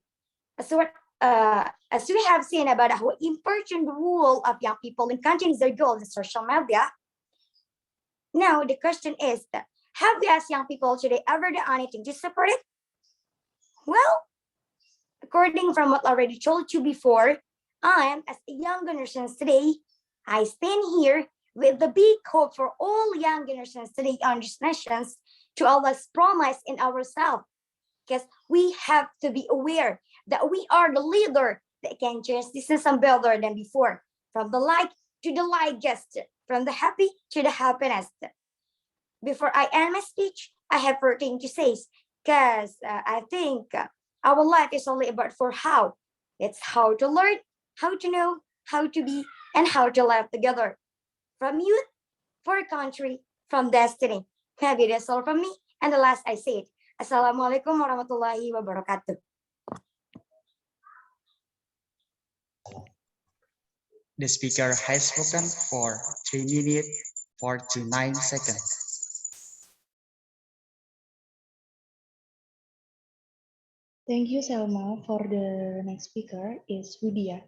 as we have seen about how important the role of young people in continuing their goals in social media, now the question is, have we as young people today ever done anything to support it? Well, according from what I already told you before, I am as a young generation today, I stand here with the big hope for all young generations today on these nations to always promise in ourselves, because we have to be aware that we are the leader that can change this system better than before, from the light to the light gesture, from the happy to the happiness. Before I end my speech, I have 14 to say, because I think our life is only about for how. It's how to learn, how to know, how to be, and how to live together. From youth, for country, from destiny. Maybe that's all from me. And the last I said, Assalamualaikum warahmatullahi wabarakatuh. The speaker has spoken for 3 minutes 49 seconds. Thank you, Selma. For the next speaker is Widya.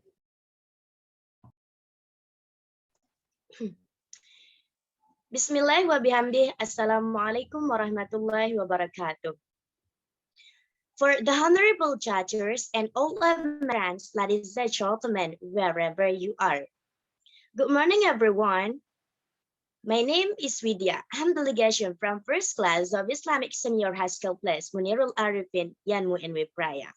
Bismillah wa bihamdih. Assalamualaikum warahmatullahi wabarakatuh. For the honorable judges and all of my friends, ladies and gentlemen, wherever you are. Good morning, everyone. My name is Widya. I'm delegation from first class of Islamic Senior High School Place, Munirul Arifin, Yanmu and Wipraya.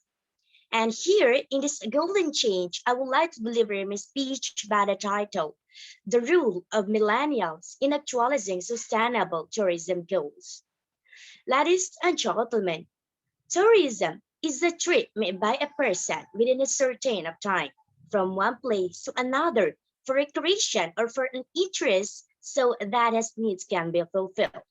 And here in this golden change, I would like to deliver my speech by the title, The Role of Millennials in Actualizing Sustainable Tourism Goals. Ladies and gentlemen, tourism is a trip made by a person within a certain of time from one place to another for recreation or for an interest so that his needs can be fulfilled.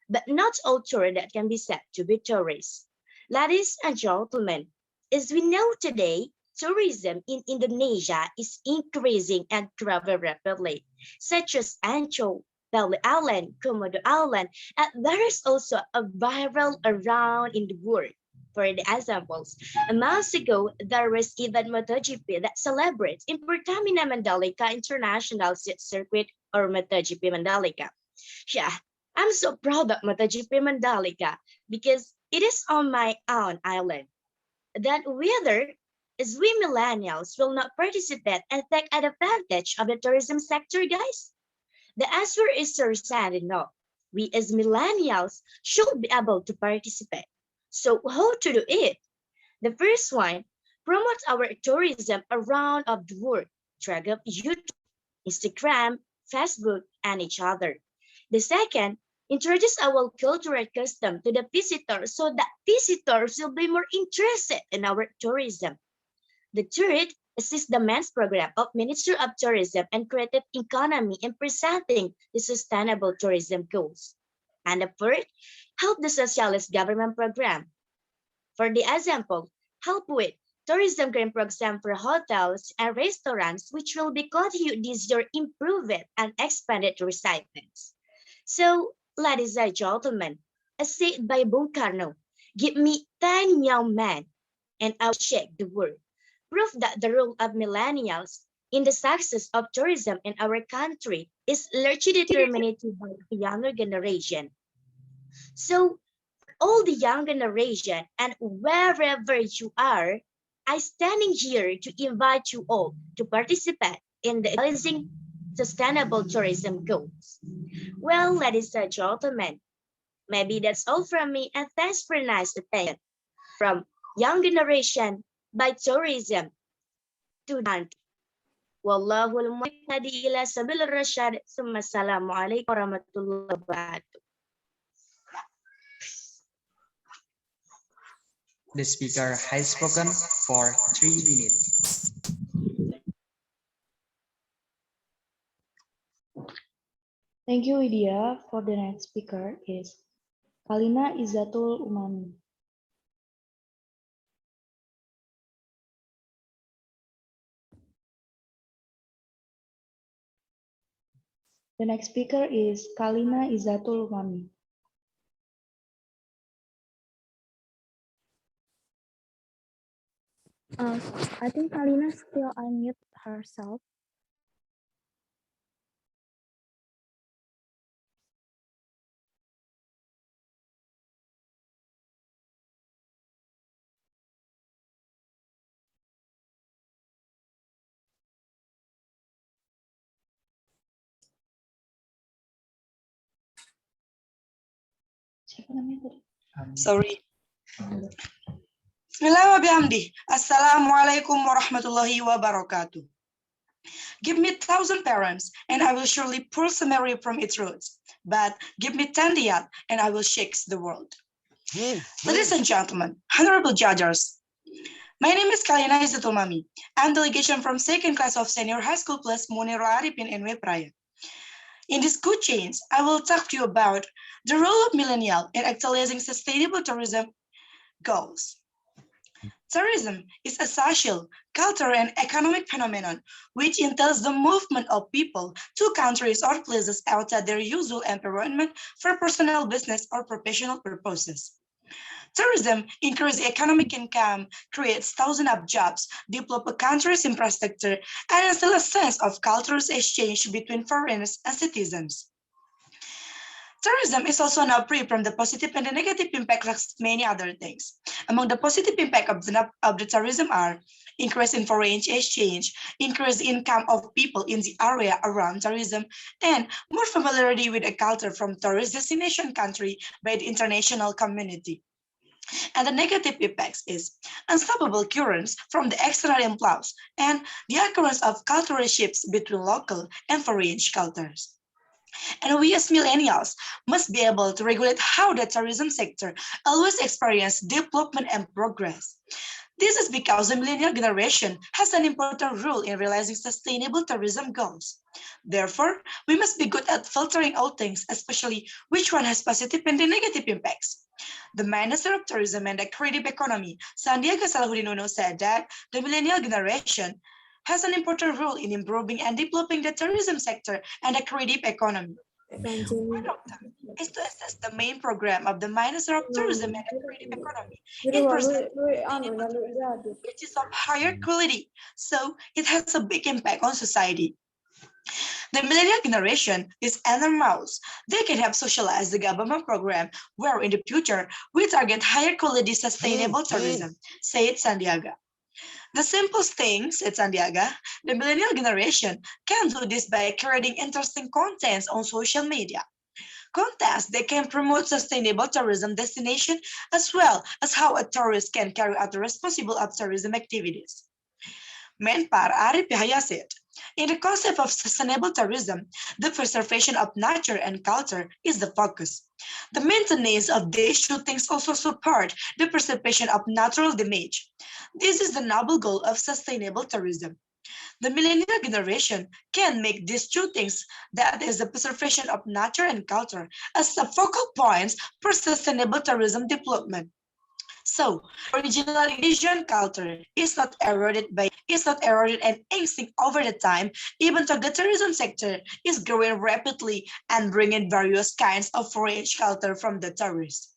but not all tourists that can be said to be tourists. Ladies and gentlemen, as we know today, tourism in Indonesia is increasing and growing rapidly, such as Ancol, Bali Island, Komodo Island, and there is also a viral around in the world. For the examples, a month ago, there was even MotoGP that celebrates in Pertamina Mandalika International Circuit or MotoGP Mandalika. Yeah, I'm so proud of MotoGP Mandalika because it is on my own island. That whether as we millennials will not participate and take advantage of the tourism sector, guys? The answer is certainly no. We as millennials should be able to participate. So how to do it? The first one, promote our tourism around of the world through YouTube, Instagram, Facebook, and each other. The second, introduce our cultural custom to the visitors so that visitors will be more interested in our tourism. The third, assist the men's program of Ministry of Tourism and Creative Economy in presenting the sustainable tourism goals. And the fourth, help the socialist government program. For the example, help with tourism green program for hotels and restaurants, which will be continued this year, improve it and expand it residents. So, ladies and gentlemen, as said by Bung Karno, give me 10 young men and I'll shake the world. Proof that the role of millennials in the success of tourism in our country is largely determined by the younger generation. So, all the young generation and wherever you are, I standing here to invite you all to participate in the realizing sustainable tourism goals. Well, ladies and gentlemen, maybe that's all from me, and thanks for nice attention from young generation by tourism to the Wallahul muwaffiq ila sabil rasyad. Assalamualaikum warahmatullahi wabarakatuh. The speaker has spoken for 3 minutes. Thank you, Widya. For the next speaker is Kalina Izzatul Umami. The next speaker is Kalina Izzatul Umami. I think Kalina still unmute herself. Siapa namanya tadi? Sorry. Bismillahirrahmanirrahim. Assalamualaikum warahmatullahi wabarakatuh. Give me 1,000 parents, and I will surely pull Samaria from its roots. But give me 10 Diyat, and I will shake the world. Ladies and gentlemen, honorable judges, my name is Kalina Izzatul Umami. I'm delegation from second class of Senior High School Plus Munir Arifin and Wepraya. In this good change, I will talk to you about the role of millennial in actualizing sustainable tourism goals. Tourism is a social, cultural, and economic phenomenon which entails the movement of people to countries or places outside their usual environment for personal, business, or professional purposes. Tourism increases economic income, creates thousands of jobs, develops a country's infrastructure, and instills a sense of cultural exchange between foreigners and citizens. Tourism is also now free from the positive and the negative impact like many other things. Among the positive impact of the tourism are increase in foreign exchange, increased income of people in the area around tourism, and more familiarity with a culture from tourist destination country by the international community. And the negative effects is unstoppable currents from the external inflows and the occurrence of cultural shifts between local and foreign cultures. And we as millennials must be able to regulate how the tourism sector always experiences development and progress. This is because the millennial generation has an important role in realizing sustainable tourism goals. Therefore, we must be good at filtering out things, especially which one has positive and negative impacts. The Minister of Tourism and the Creative Economy, Sandiaga Salahuddin Uno, said that the millennial generation has an important role in improving and developing the tourism sector and the creative economy. One of them is to assess the main program of the Minister of Tourism and the Creative Economy in presenting sustainable tourism, which is of higher quality, so it has a big impact on society. The millennial generation is enormous. They can help socialize the government program where in the future we target higher quality sustainable tourism, said Sandiaga. The simplest thing, said Sandiaga, the millennial generation can do this by creating interesting contents on social media. Contents that can promote sustainable tourism destination as well as how a tourist can carry out the responsible of tourism activities. Menpar Arif Yahya said, in the concept of sustainable tourism, the preservation of nature and culture is the focus. The maintenance of these two things also support the preservation of natural damage. This is the noble goal of sustainable tourism. The millennial generation can make these two things, that is the preservation of nature and culture, as the focal points for sustainable tourism development. So, original Indonesian culture is not eroded and extinct over the time, even though the tourism sector is growing rapidly and bringing various kinds of foreign culture from the tourists.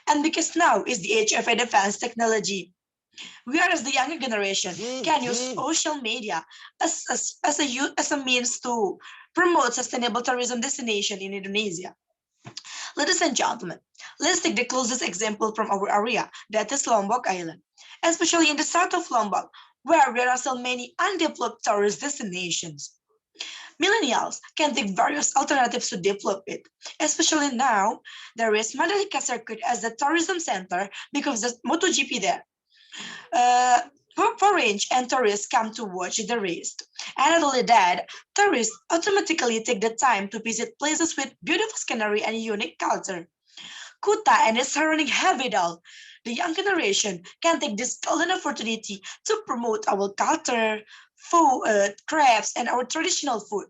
And because now is the age of advanced technology, we are as the younger generation can use social media as a means to promote sustainable tourism destination in Indonesia. Ladies and gentlemen, let's take the closest example from our area, that is Lombok Island, especially in the south of Lombok, where there are so many undeveloped tourist destinations. Millennials can take various alternatives to develop it, especially now there is Mandalika Circuit as the tourism center because the MotoGP there. Foreign and tourists come to watch the race. And not only that, tourists automatically take the time to visit places with beautiful scenery and unique culture. Kuta and its surrounding habitat. The young generation can take this golden opportunity to promote our culture, food, crafts, and our traditional food.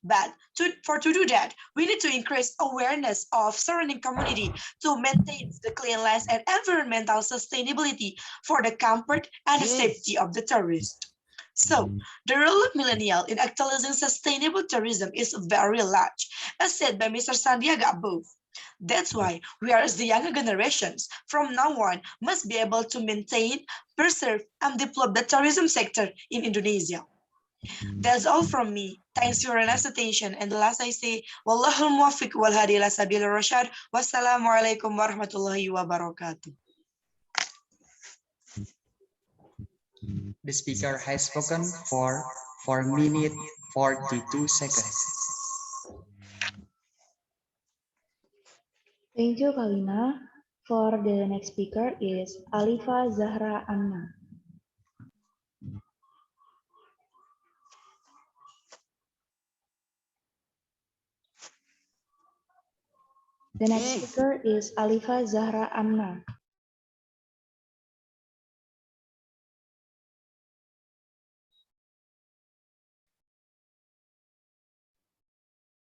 But to do that, we need to increase awareness of surrounding community to maintain the cleanliness and environmental sustainability for the comfort and the safety of the tourist. So, the role of millennial in actualizing sustainable tourism is very large, as said by Mr. Sandiaga above. That's why we are as the younger generations from now on must be able to maintain, preserve, and develop the tourism sector in Indonesia. That's all from me. Thanks for your nice attention. And the last I say, Wallahul muwaffiq wal hadi ila sabil rashad. Wassalamualaikum warahmatullahi wabarakatuh. The speaker has spoken for 4 minutes 42 seconds. Thank you, Kalina. For the next speaker is Alifa Zahra Amna. The next speaker is Alifa Zahra Amna.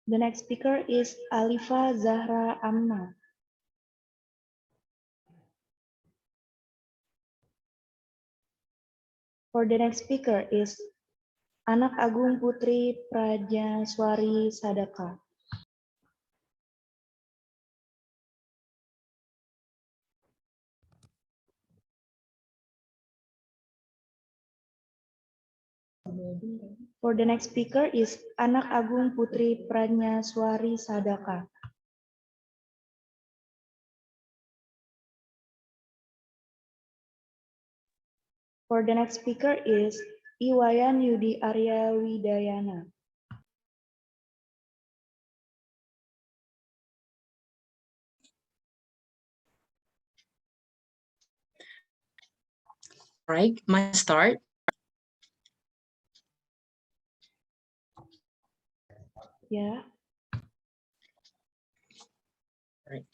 The next speaker is Alifa Zahra Amna. For the next speaker is Anak Agung Putri Prajaswari Sadaka. For the next speaker is Anak Agung Putri Prajaswari Sadaka. For the next speaker is Iwayan Yudi Arya Widayana. Right, my start. Yeah. Right.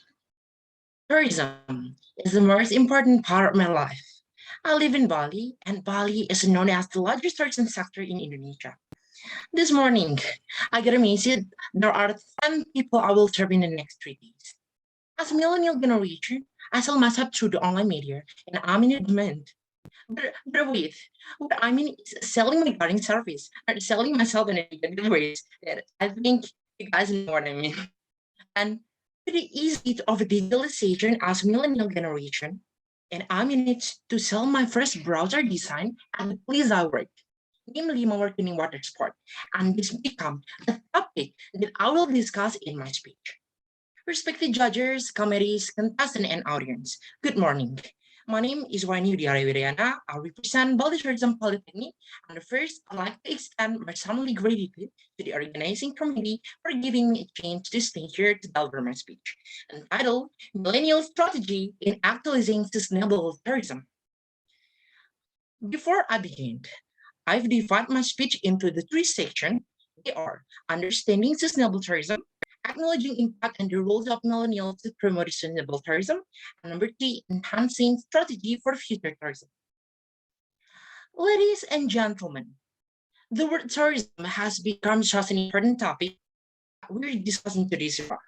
Tourism is the most important part of my life. I live in Bali, and Bali is known as the largest tourism sector in Indonesia. This morning, I got a message there are 10 people I will serve in the next 3 days. As a millennial generation, I sell myself through the online media, and I'm in demand. But wait, what I mean is selling my gardening service, or selling myself in a negative ways that I think you guys know what I mean. And pretty easy of digitalization as millennial generation, and I managed to sell my first browser design at the place I work, namely my work in water sport, and this become a topic that I will discuss in my speech. Respected judges, committees, contestants, and audience, good morning. My name is Wani Wiryana. I represent Bali Tourism Polytechnic, and first, I'd like to extend my solemnly gratitude to the organizing committee for giving me a chance to stay here to deliver my speech, entitled Millennial Strategy in Actualizing Sustainable Tourism. Before I begin, I've divided my speech into the 3 sections. They are understanding sustainable tourism, acknowledging impact and the roles of millennials to promote sustainable tourism, and number 3, enhancing strategy for future tourism. Ladies and gentlemen, the word tourism has become such an important topic we're discussing today's era.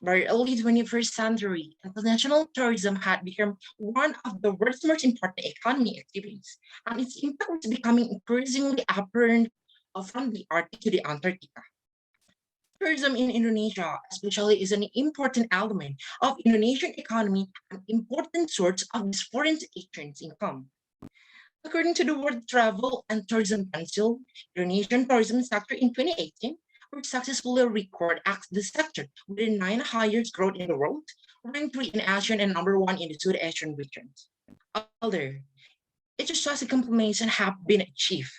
By the early 21st century, international tourism had become one of the world's most important economic activities, and its impact was becoming increasingly apparent from the Arctic to the Antarctica. Tourism in Indonesia, especially, is an important element of Indonesian economy and important source of this foreign exchange income. According to the World Travel and Tourism Council, Indonesian tourism sector in 2018 were successfully recorded as the sector with the 9th highest growth in the world, ranked 3 in Asian and number 1 in the South Asian regions. Although its such accomplishments have been achieved,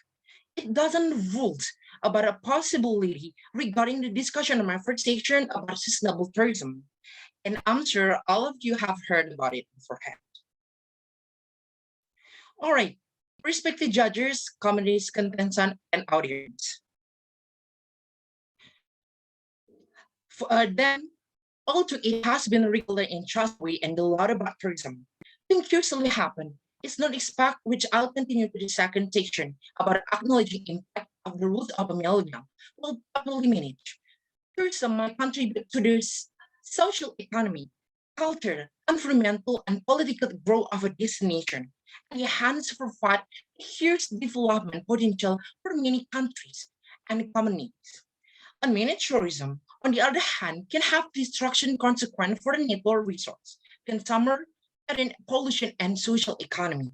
it doesn't rule about a possibility regarding the discussion of my first section about sustainable tourism. And I'm sure all of you have heard about it beforehand. All right, respected judges, committees, contestants, and audience. Then, although it has been regular in trustworthy and a lot about tourism, things usually happen. It's not expect which I'll continue to the second section about acknowledging impact of the rules of a millennial will properly manage. Tourism might contribute to the social economy, culture, environmental, and political growth of a destination, and hence provide huge development potential for many countries and communities. Unmanaged tourism, on the other hand, can have destruction consequence for the natural resource, consumer, and pollution and social economy.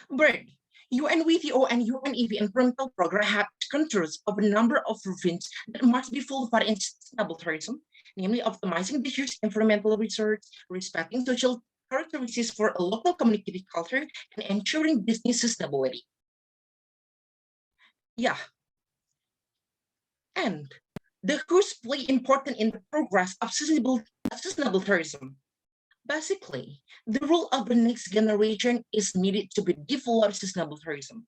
Bird, UNWTO and UNEV environmental program have contours of a number of routines that must be fulfilled in sustainable tourism, namely optimizing the use environmental resource, respecting social characteristics for a local community culture, and ensuring business sustainability. Yeah. And the who's play important in the progress of sustainable tourism. Basically, the role of the next generation is needed to be developed sustainable tourism,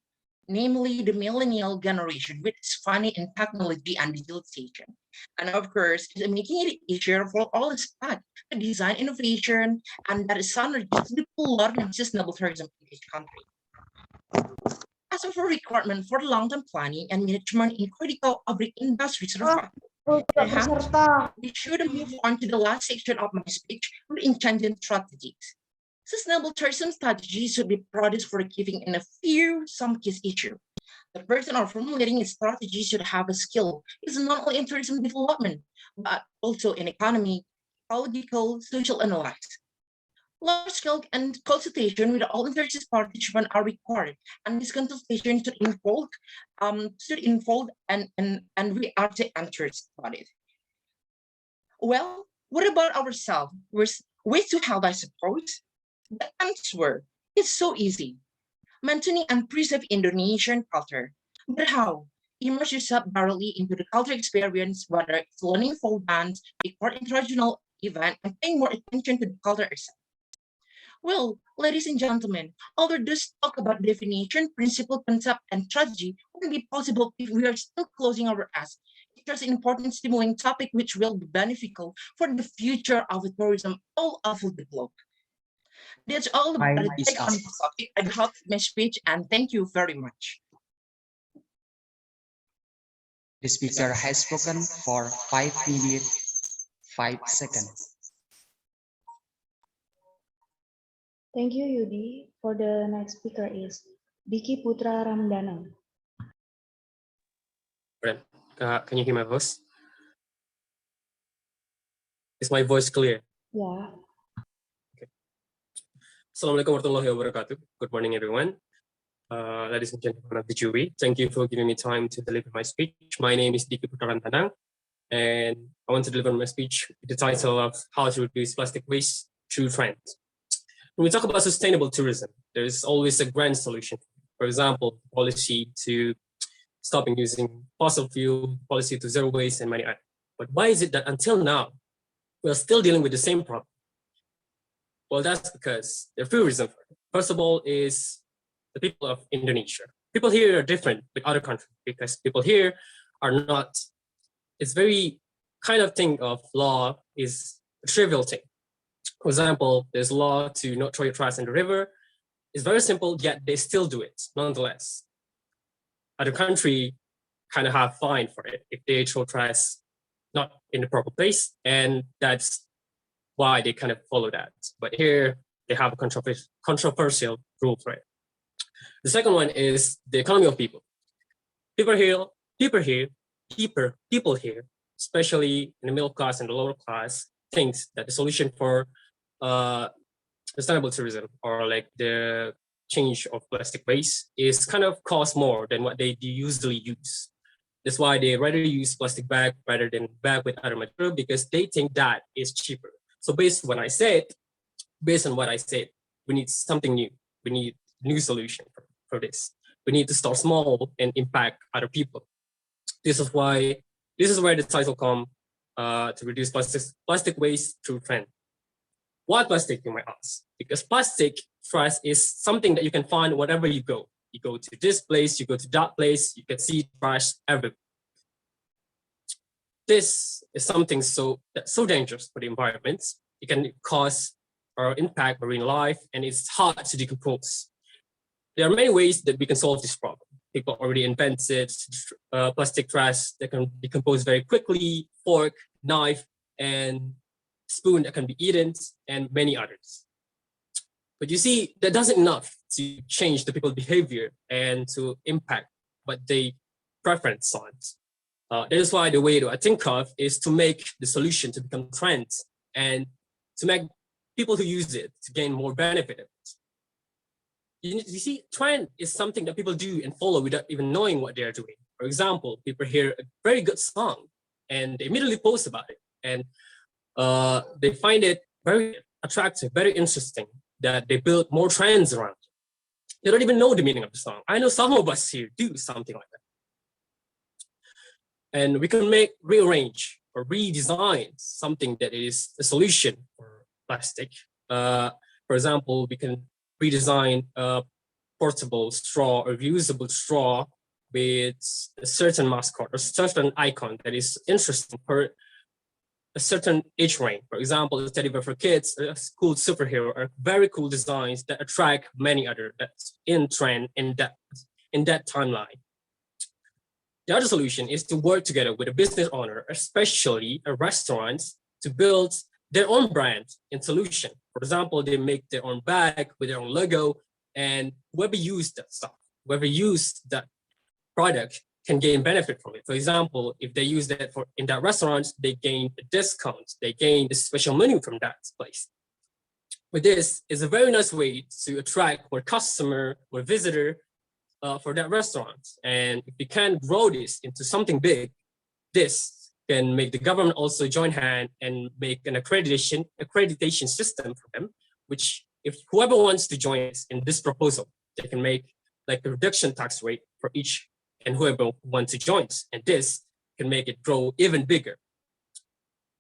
namely the millennial generation with its funding in technology and digitalization. And of course, it's making it easier for all its part to design innovation and that is synergies to develop sustainable tourism in each country. As of a requirement for long-term planning and management in critical of the industry survival. Perhaps we should move on to the last section of my speech with intended strategies. Sustainable tourism strategies should be produced for giving in a few some key issues. The person or formulating a strategy should have a skill is not only in tourism development, but also in economy, political, social analysis. Large scale and consultation with all interested participants are required, and this consultation should involve and we are the interested about it. Well, what about ourselves? Ways to help, I suppose. The answer is so easy. Maintaining and preserve Indonesian culture. But how? Immerse yourself thoroughly into the culture experience, whether it's learning folk dance, record international event, and paying more attention to the culture itself. Well, ladies and gentlemen, although this talk about definition, principle, concept, and strategy wouldn't be possible if we are still closing our eyes. It's an important stimulating topic which will be beneficial for the future of the tourism all over the globe. That's all about Time the is take up. on this topic. I have my speech and thank you very much. The speaker has spoken for 5 minutes, 5 seconds. Thank you, Yudi. For the next speaker is Diki Putra Ramdana. Right. Can you hear my voice? Is my voice clear? Yeah. Assalamualaikum warahmatullahi wabarakatuh. Good morning, everyone. Ladies and gentlemen of the jury, thank you for giving me time to deliver my speech. My name is Diki Putra Ramdana, and I want to deliver my speech with the title of How to Reduce Plastic Waste Through Trends. When we talk about sustainable tourism, there's always a grand solution. For example, policy to stopping using fossil fuel, policy to zero waste, and many others. But why is it that until now, we're still dealing with the same problem? Well, that's because there are a few reasons. First of all is the people of Indonesia. People here are different with other countries because people here are not, it's very kind of thing of law is a trivial thing. For example, there's law to not throw your trash in the river. It's very simple, yet they still do it nonetheless. Other country kind of have fine for it if they throw trash not in the proper place, and that's why they kind of follow that. But here they have a controversial rule for it. The second one is the economy of people. People here, especially in the middle class and the lower class, thinks that the solution for sustainable tourism or like the change of plastic waste is kind of cost more than what they usually use. That's why they rather use plastic bag rather than bag with other material because they think that is cheaper. So based on what I said, we need something new. We need a new solution for this. We need to start small and impact other people. This is where the title comes to reduce plastic waste through trend. Why plastic, you might ask? Because plastic trash is something that you can find wherever you go. You go to this place, you go to that place, you can see trash everywhere. This is something that's so dangerous for the environment. It can cause or impact marine life, and it's hard to decompose. There are many ways that we can solve this problem. People already invented plastic trash that can decompose very quickly, fork, knife, and spoon that can be eaten, and many others. But you see, that doesn't enough to change the people's behavior and to impact what they preference on. That is why the way that I think of is to make the solution to become trends and to make people who use it to gain more benefit of it. You see, trend is something that people do and follow without even knowing what they are doing. For example, people hear a very good song and they immediately post about it. And they find it very attractive, very interesting that they build more trends around it. They don't even know the meaning of the song. I know some of us here do something like that. And we can rearrange or redesign something that is a solution for plastic. For example, we can redesign a portable straw or reusable straw with a certain mascot or certain icon that is interesting for a certain age range. For example, the teddy bear for kids, a cool superhero, are very cool designs that attract many other that's in trend in that timeline. The other solution is to work together with a business owner, especially a restaurant, to build their own brand and solution. For example, they make their own bag with their own logo, and whoever use that stuff, whoever use that product can gain benefit from it. For example, if they use that in that restaurant, they gain a discount, they gain a special menu from that place. But this is a very nice way to attract more customer or visitor for that restaurant. And if we can grow this into something big, this can make the government also join hand and make an accreditation system for them, which if whoever wants to join us in this proposal, they can make like a reduction tax rate for each and whoever wants to join us. And this can make it grow even bigger.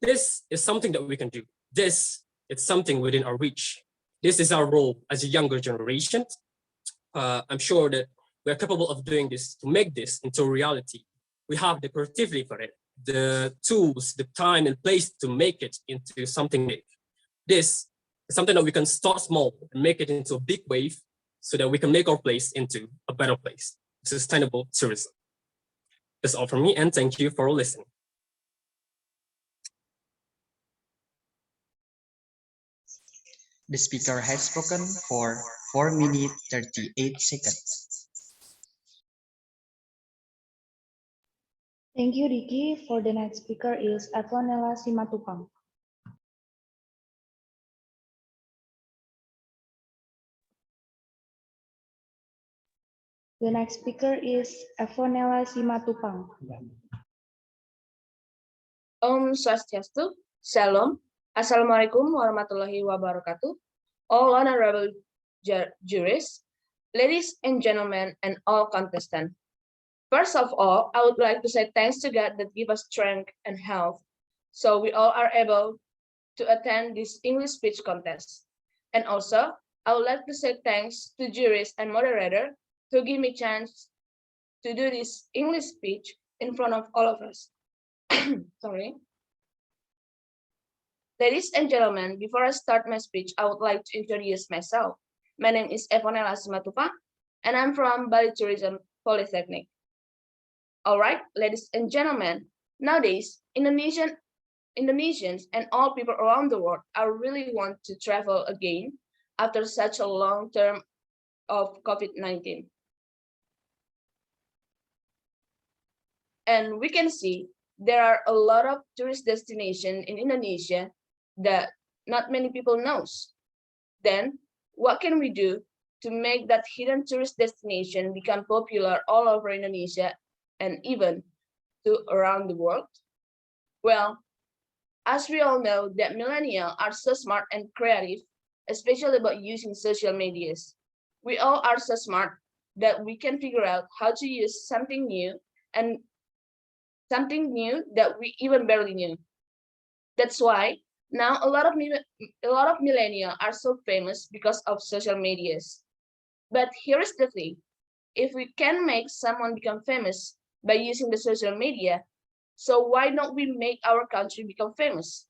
This is something that we can do. This is something within our reach. This is our role as a younger generation. I'm sure that we're capable of doing this to make this into reality. We have the creativity for it, the tools, the time and place to make it into something big. This something that we can start small and make it into a big wave so that we can make our place into a better place, sustainable tourism. That's all from me, and thank you for listening. The speaker has spoken for 4 minutes 38 seconds. Thank you, Ricky. For the next speaker is Evanela Simatupang. The next speaker is Evanela Simatupang. Om Swastiastu, Shalom, Assalamualaikum warahmatullahi wabarakatuh. All honorable jurists, ladies and gentlemen, and all contestants. First of all, I would like to say thanks to God that give us strength and health, so we all are able to attend this English speech contest. And also, I would like to say thanks to jurists and moderator to give me chance to do this English speech in front of all of us. Sorry. Ladies and gentlemen, before I start my speech, I would like to introduce myself. My name is Evanela Simatupang, and I'm from Bali Tourism Polytechnic. All right, ladies and gentlemen, nowadays, Indonesians and all people around the world are really want to travel again after such a long term of COVID-19. And we can see there are a lot of tourist destinations in Indonesia that not many people knows. Then what can we do to make that hidden tourist destination become popular all over Indonesia and even to around the world? Well, as we all know that millennials are so smart and creative, especially about using social medias. We all are so smart that we can figure out how to use something new and something new that we even barely knew. That's why now a lot of millennials are so famous because of social medias. But here is the thing: if we can make someone become famous by using the social media, so why don't we make our country become famous?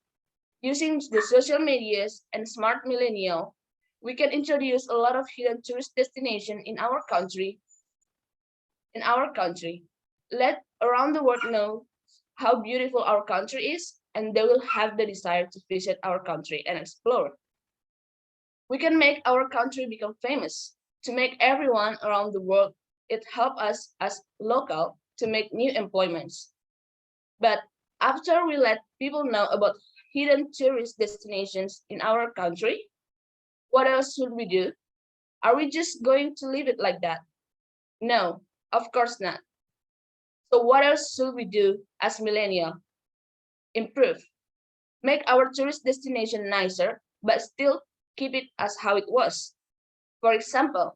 Using the social medias and smart millennial, we can introduce a lot of hidden tourist destinations in our country. Let around the world know how beautiful our country is, and they will have the desire to visit our country and explore. We can make our country become famous to make everyone around the world. It helps us as local to make new employments. But after we let people know about hidden tourist destinations in our country, what else should we do? Are we just going to leave it like that? No, of course not. So what else should we do as millennials? Improve. Make our tourist destination nicer, but still keep it as how it was. For example,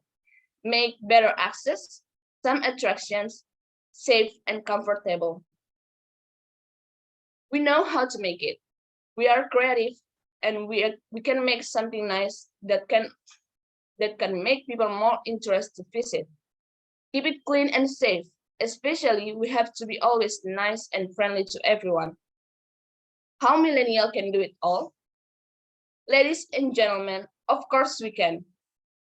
make better access, some attractions, safe and comfortable. We know how to make it. We are creative, and we can make something nice that can make people more interested to visit. Keep it clean and safe. Especially, we have to be always nice and friendly to everyone. How millennial can do it all? Ladies and gentlemen, of course we can,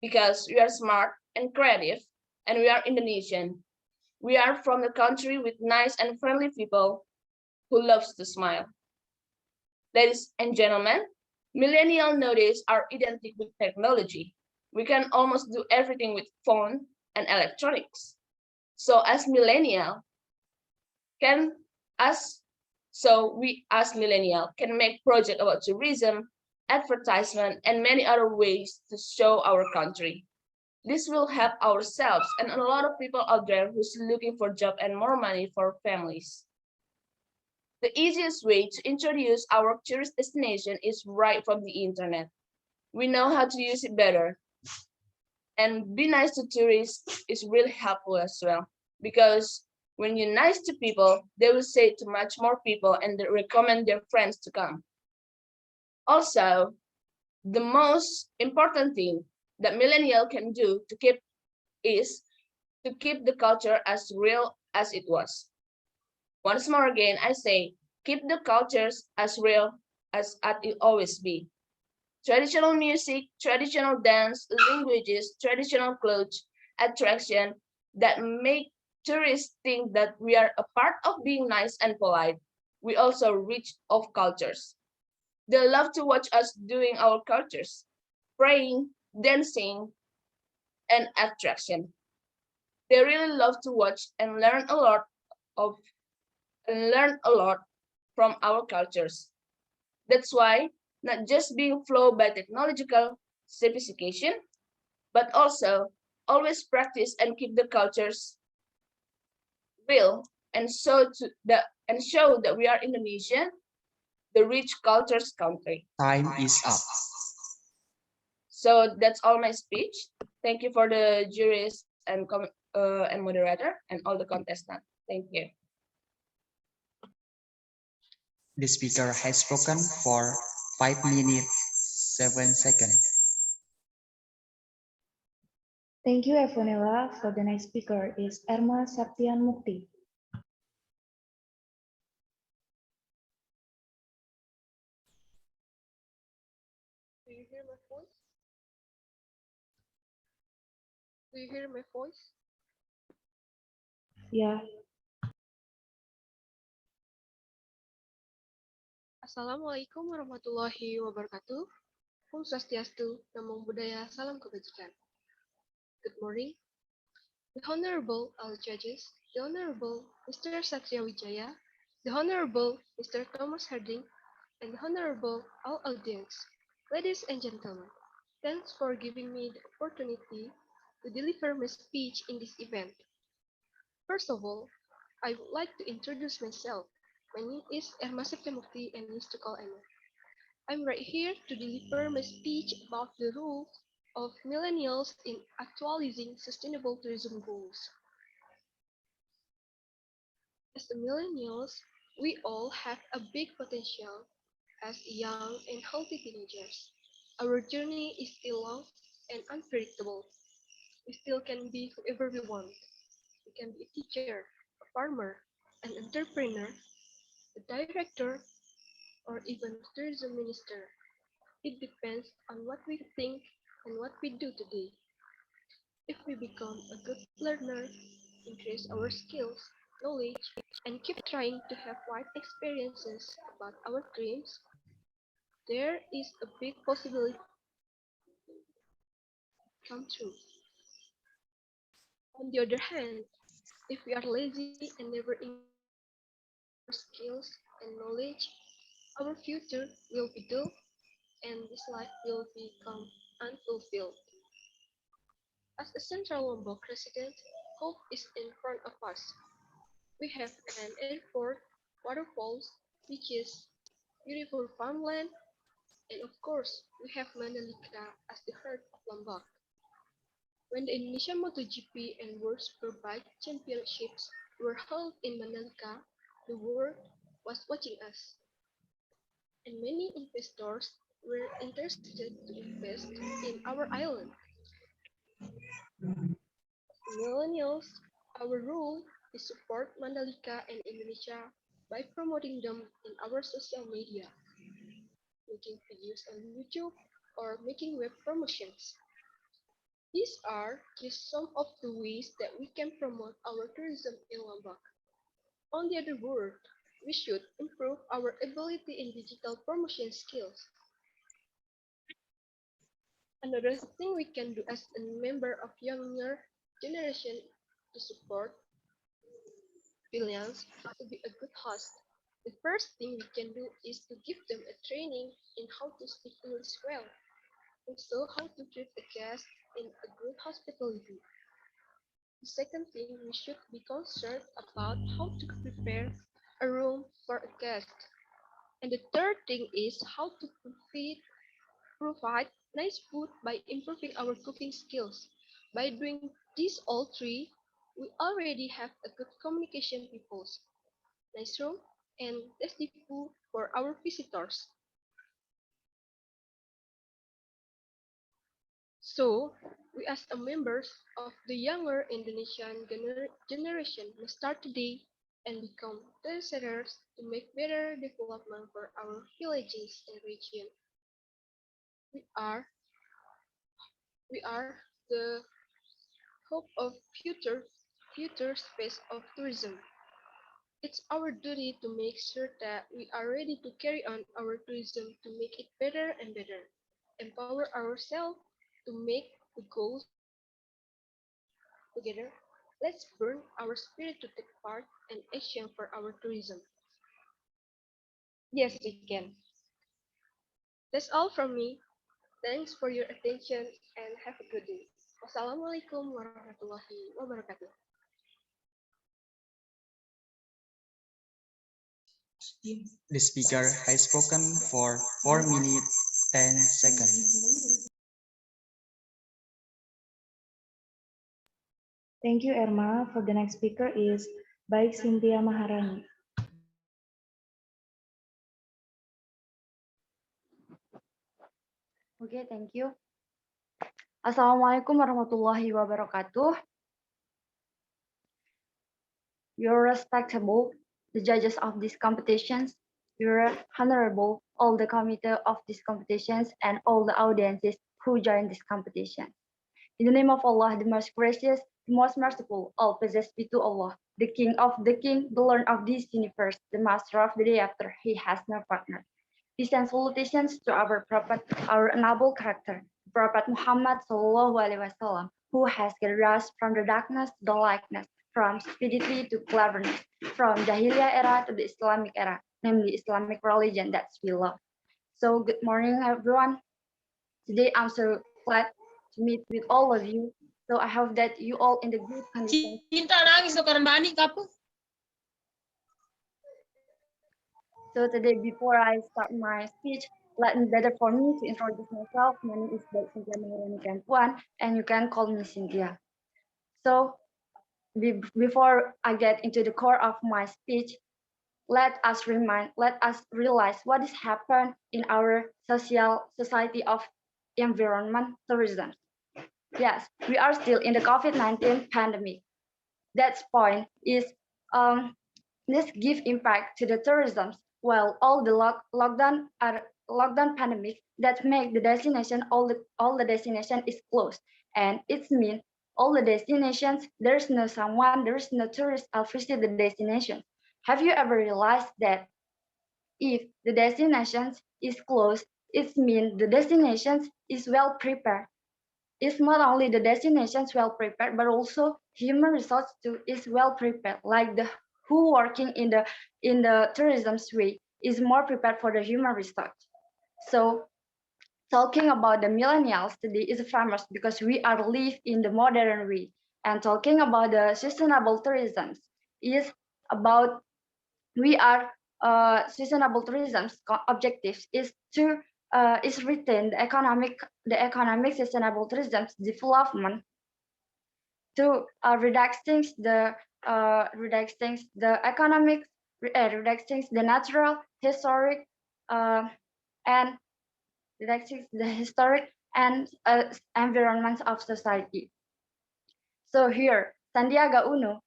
because we are smart and creative, and we are Indonesian. We are from the country with nice and friendly people who loves to smile. Ladies and gentlemen, millennials nowadays are identical with technology. We can almost do everything with phone and electronics. So as millennial we as millennial can make projects about tourism, advertisement, and many other ways to show our country. This will help ourselves and a lot of people out there who's looking for job and more money for families. The easiest way to introduce our tourist destination is right from the internet. We know how to use it better. And be nice to tourists is really helpful as well, because when you're nice to people, they will say it to much more people and they recommend their friends to come. Also, the most important thing that millennial can do to keep the culture as real as it was. Once more again, I say, keep the cultures as real as it always be. Traditional music, traditional dance, languages, traditional clothes, attraction that make tourists think that we are a part of being nice and polite. We also rich of cultures. They love to watch us doing our cultures, praying, dancing, and attraction. They really love to watch and of learn a lot from our cultures. That's why not just being flowed by technological sophistication, but also always practice and keep the cultures real and show that we are Indonesian, the rich cultures country. Time is up. So that's all my speech. Thank you for the juries and moderator and all the contestants. Thank you. The speaker has spoken for 5 minutes, 7 seconds. Thank you, Evanela. For the next speaker is Erma Saptian Mukti. Do you hear my voice? Do you hear my voice? Yeah. Assalamualaikum warahmatullahi wabarakatuh. Om Swastiastu, Namo Buddhaya, Salam Kebajikan. Good morning. The Honorable all judges, the Honorable Mr. Satya Wijaya, the Honorable Mr. Thomas Harding, and the Honorable all audience. Ladies and gentlemen, thanks for giving me the opportunity to deliver my speech in this event. First of all, I would like to introduce myself. My name is Erma Septemukti and used to call Emma. I'm right here to deliver my speech about the role of millennials in actualizing sustainable tourism goals. As the millennials, we all have a big potential as young and healthy teenagers. Our journey is still long and unpredictable. We still can be whoever we want. We can be a teacher, a farmer, an entrepreneur, a director, or even a tourism minister. It depends on what we think and what we do today. If we become a good learner, increase our skills, knowledge, and keep trying to have wide experiences about our dreams, there is a big possibility come true. On the other hand, if we are lazy and never increase our skills and knowledge, our future will be dull and this life will become unfulfilled. As a central Lombok resident, hope is in front of us. We have an airport, waterfalls, beaches, beautiful farmland, and of course, we have Mandalika as the heart of Lombok. When the Indonesian MotoGP and World Superbike Championships were held in Mandalika, the world was watching us, and many investors were interested to invest in our island. Millennials, our role is support Mandalika and Indonesia by promoting them in our social media, making videos on YouTube, or making web promotions. These are just some of the ways that we can promote our tourism in Lombok. On the other word, we should improve our ability in digital promotion skills. Another thing we can do as a member of younger generation to support Billions to be a good host. The first thing we can do is to give them a training in how to speak English well, also how to treat a guest in a good hospitality. The second thing we should be concerned about how to prepare a room for a guest. And the third thing is how to provide nice food by improving our cooking skills. By doing these all three, we already have a good communication peoples, nice room, and tasty food for our visitors. So, we as a members of the younger Indonesian generation must start today and become trendsetters to make better development for our villages and region. We are we are the hope of future space of tourism. It's our duty to make sure that we are ready to carry on our tourism to make it better and better. Empower ourselves to make the goals together. Let's burn our spirit to take part and action for our tourism. Yes, we can. That's all from me. Thanks for your attention and have a good day. Wassalamualaikum warahmatullahi wabarakatuh. The speaker has spoken for 4 minutes 10 seconds. Thank you, Irma. For the next speaker is Baik Cynthia Maharani. Okay, thank you. Assalamualaikum warahmatullahi wabarakatuh. Your respectable, the judges of these competitions, your honorable, all the committee of these competitions, and all the audiences who join this competition. In the name of Allah, the most gracious, the most merciful, all praises be to Allah, the King of the King, the Lord of this universe, the Master of the day after he has no partner. Peace and salutations to our Prophet, our noble character, Prophet Muhammad Sallallahu Alaihi Wasallam, who has guided us from the darkness to the lightness, from stupidity to cleverness, from Jahiliyyah era to the Islamic era, namely Islamic religion that we love. So good morning, everyone. Today I'm so glad to meet with all of you. So I hope that you all in the good conditions. So today, before I start my speech, let me better for me to introduce myself. My name is Baik Cynthia Maharani Puan, and you can call me Cynthia. So before I get into the core of my speech, let us realize what has happened in our society of environment tourism. Yes, we are still in the COVID-19 pandemic. That's point is this give impact to the tourism while all the lockdown pandemic that make the destination all the destination is closed, and it means all the destinations there's no tourist visit the destination. Have you ever realized that if the destinations is closed, it means the destinations is well prepared? It's not only the destinations well prepared, but also human resource too is well prepared. Like the who working in the tourism's way is more prepared for the human resource. So talking about the millennials today is famous because we are live in the modern way. And talking about the sustainable tourism is about we are sustainable tourism's objectives is to is written the economic sustainable tourism's development to reducing the economic reducing the natural historic and reducing the historic and environments of society. So here Sandiaga Uno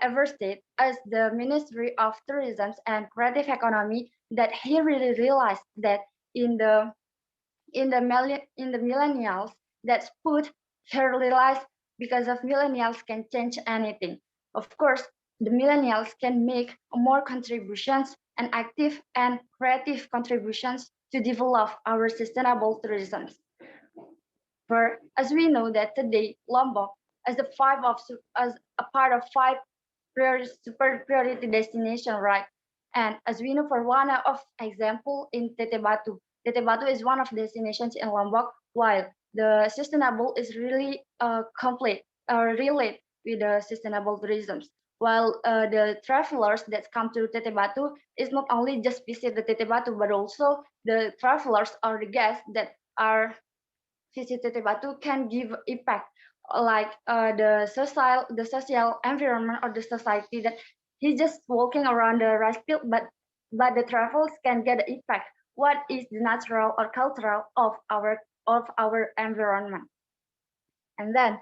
ever stated as the Ministry of Tourism and Creative Economy that he really realized that in the millennials that's put he realized because of millennials can change anything. Of course, the millennials can make more contributions and active and creative contributions to develop our sustainable tourism. For as we know that today Lombok as a part of five super priority destination, right? And as we know, for one of example in Tetebatu, Tetebatu is one of the destinations in Lombok, while the sustainable is really complete or relate with the sustainable tourism. While the travelers that come to Tetebatu is not only just visit the Tetebatu, but also the travelers or the guests that are visit Tetebatu can give impact like the social environment or the society that he's just walking around the rice field, but the travels can get the effect. What is the natural or cultural of our environment? And then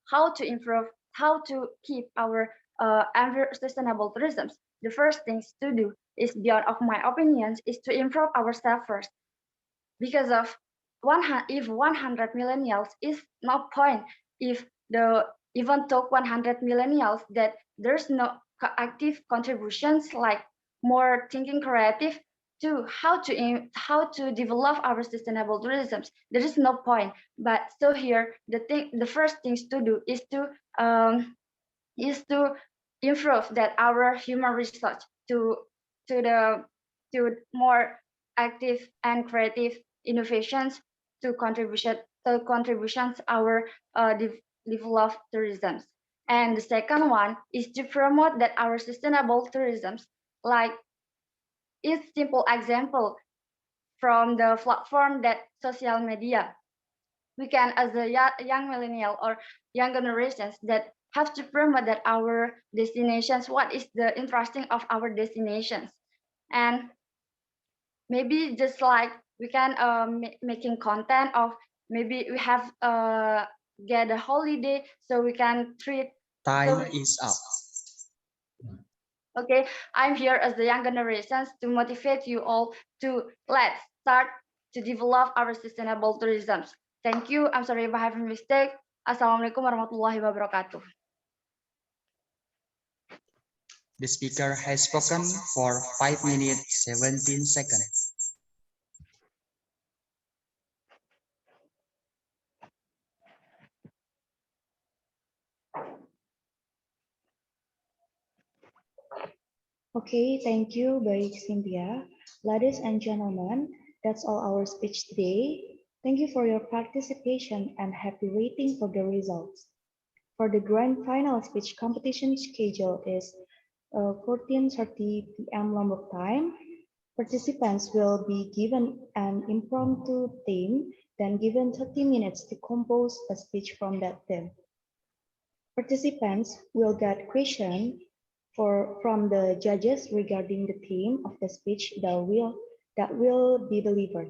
how to improve, how to keep our sustainable tourism. The first things to do is beyond of my opinions is to improve ourselves first, because of if 100 millennials is no point if the even talk 100 millennials that there's no active contributions like more thinking creative to how to develop our sustainable tourism. There is no point. But so here the first things to do is to improve that our human research to the to more active and creative innovations to contributions our develop tourism. And the second one is to promote that our sustainable tourism, like is simple example from the platform that social media. We can, as a young millennial or young generations, that have to promote that our destinations, what is the interesting of our destinations. And maybe just like we can making content of maybe we have get a holiday so we can treat. Time is up. Okay, I'm here as the young generations to motivate you all to let's start to develop our sustainable tourism. Thank you. I'm sorry if I have a mistake. Assalamualaikum warahmatullahi wabarakatuh. The speaker has spoken for 5 minutes 17 seconds. Okay, thank you, baik Cynthia. Ladies and gentlemen, that's all our speech today. Thank you for your participation and happy waiting for the results. For the grand final speech competition schedule is 14:30 p.m. Lombok time. Participants will be given an impromptu theme, then given 30 minutes to compose a speech from that theme. Participants will get questions from the judges regarding the theme of the speech that will be delivered.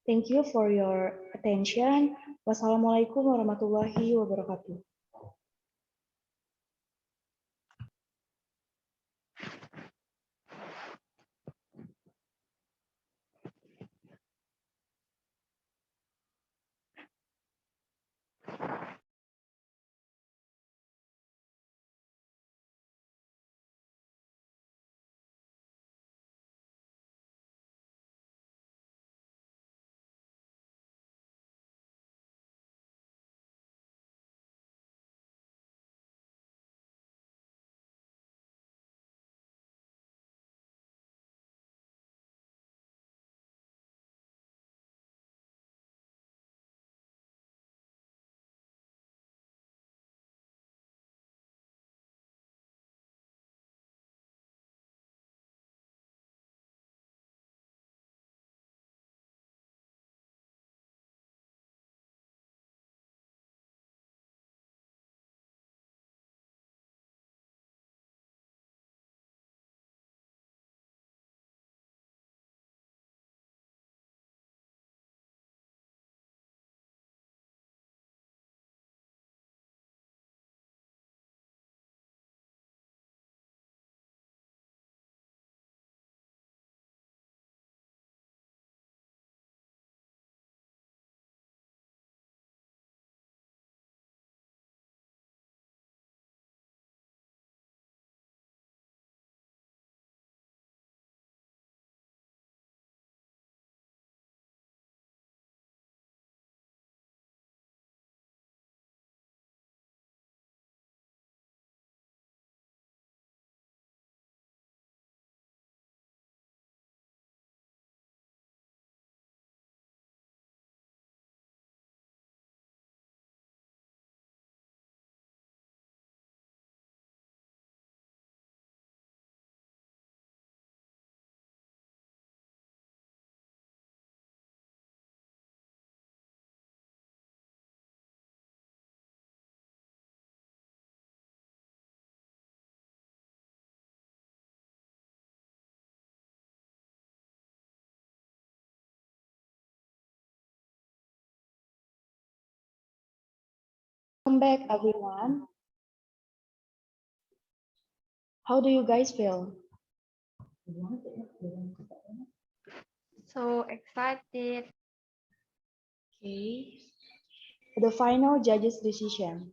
Thank you for your attention. Wassalamualaikum warahmatullahi wabarakatuh. Welcome back, everyone. How do you guys feel? So excited. Okay. The final judges' decision.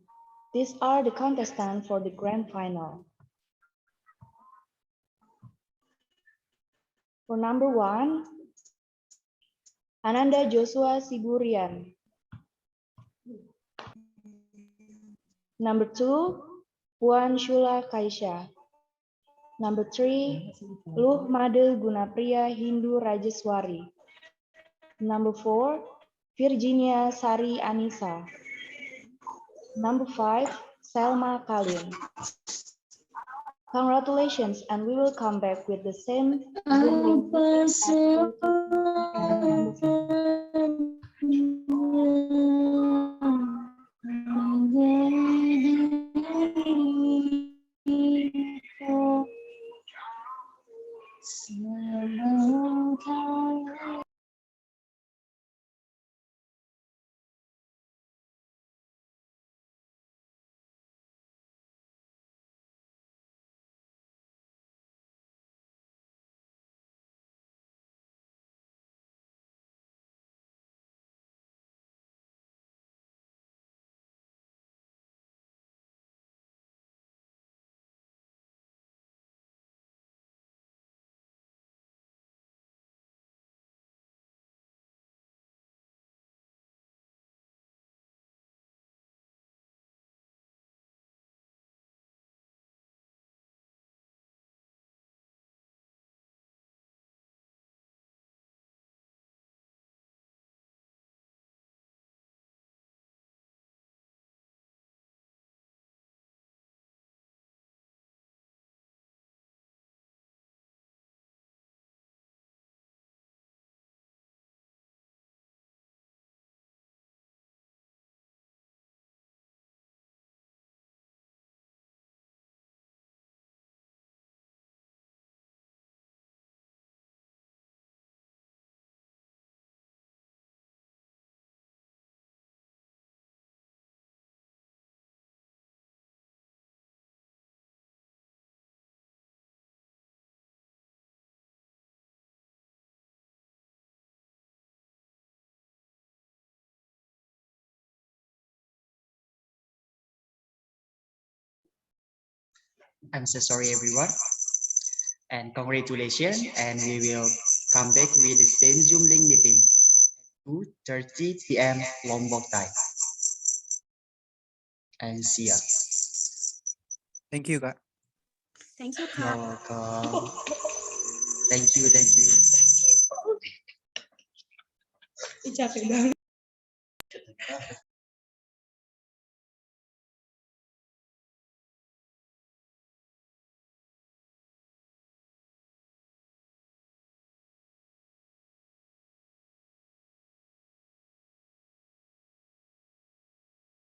These are the contestants for the grand final. For number 1, Ananda Joshua Siburian. Number 2, Puan Shula Kaisha. Number 3, Luh Made Gunapriya Hindu Rajeswari. Number 4, Virginia Sari Anissa. Number 5, Selma Kalin. Congratulations, and we will come back with the same Zoom link I'm so sorry, everyone. And congratulations. And we will come back with the same Zoom link meeting at 2:30 p.m. Lombok time. And see ya. Thank you, Kak. Thank you, You're Kak. welcome. Thank you. Capek banget.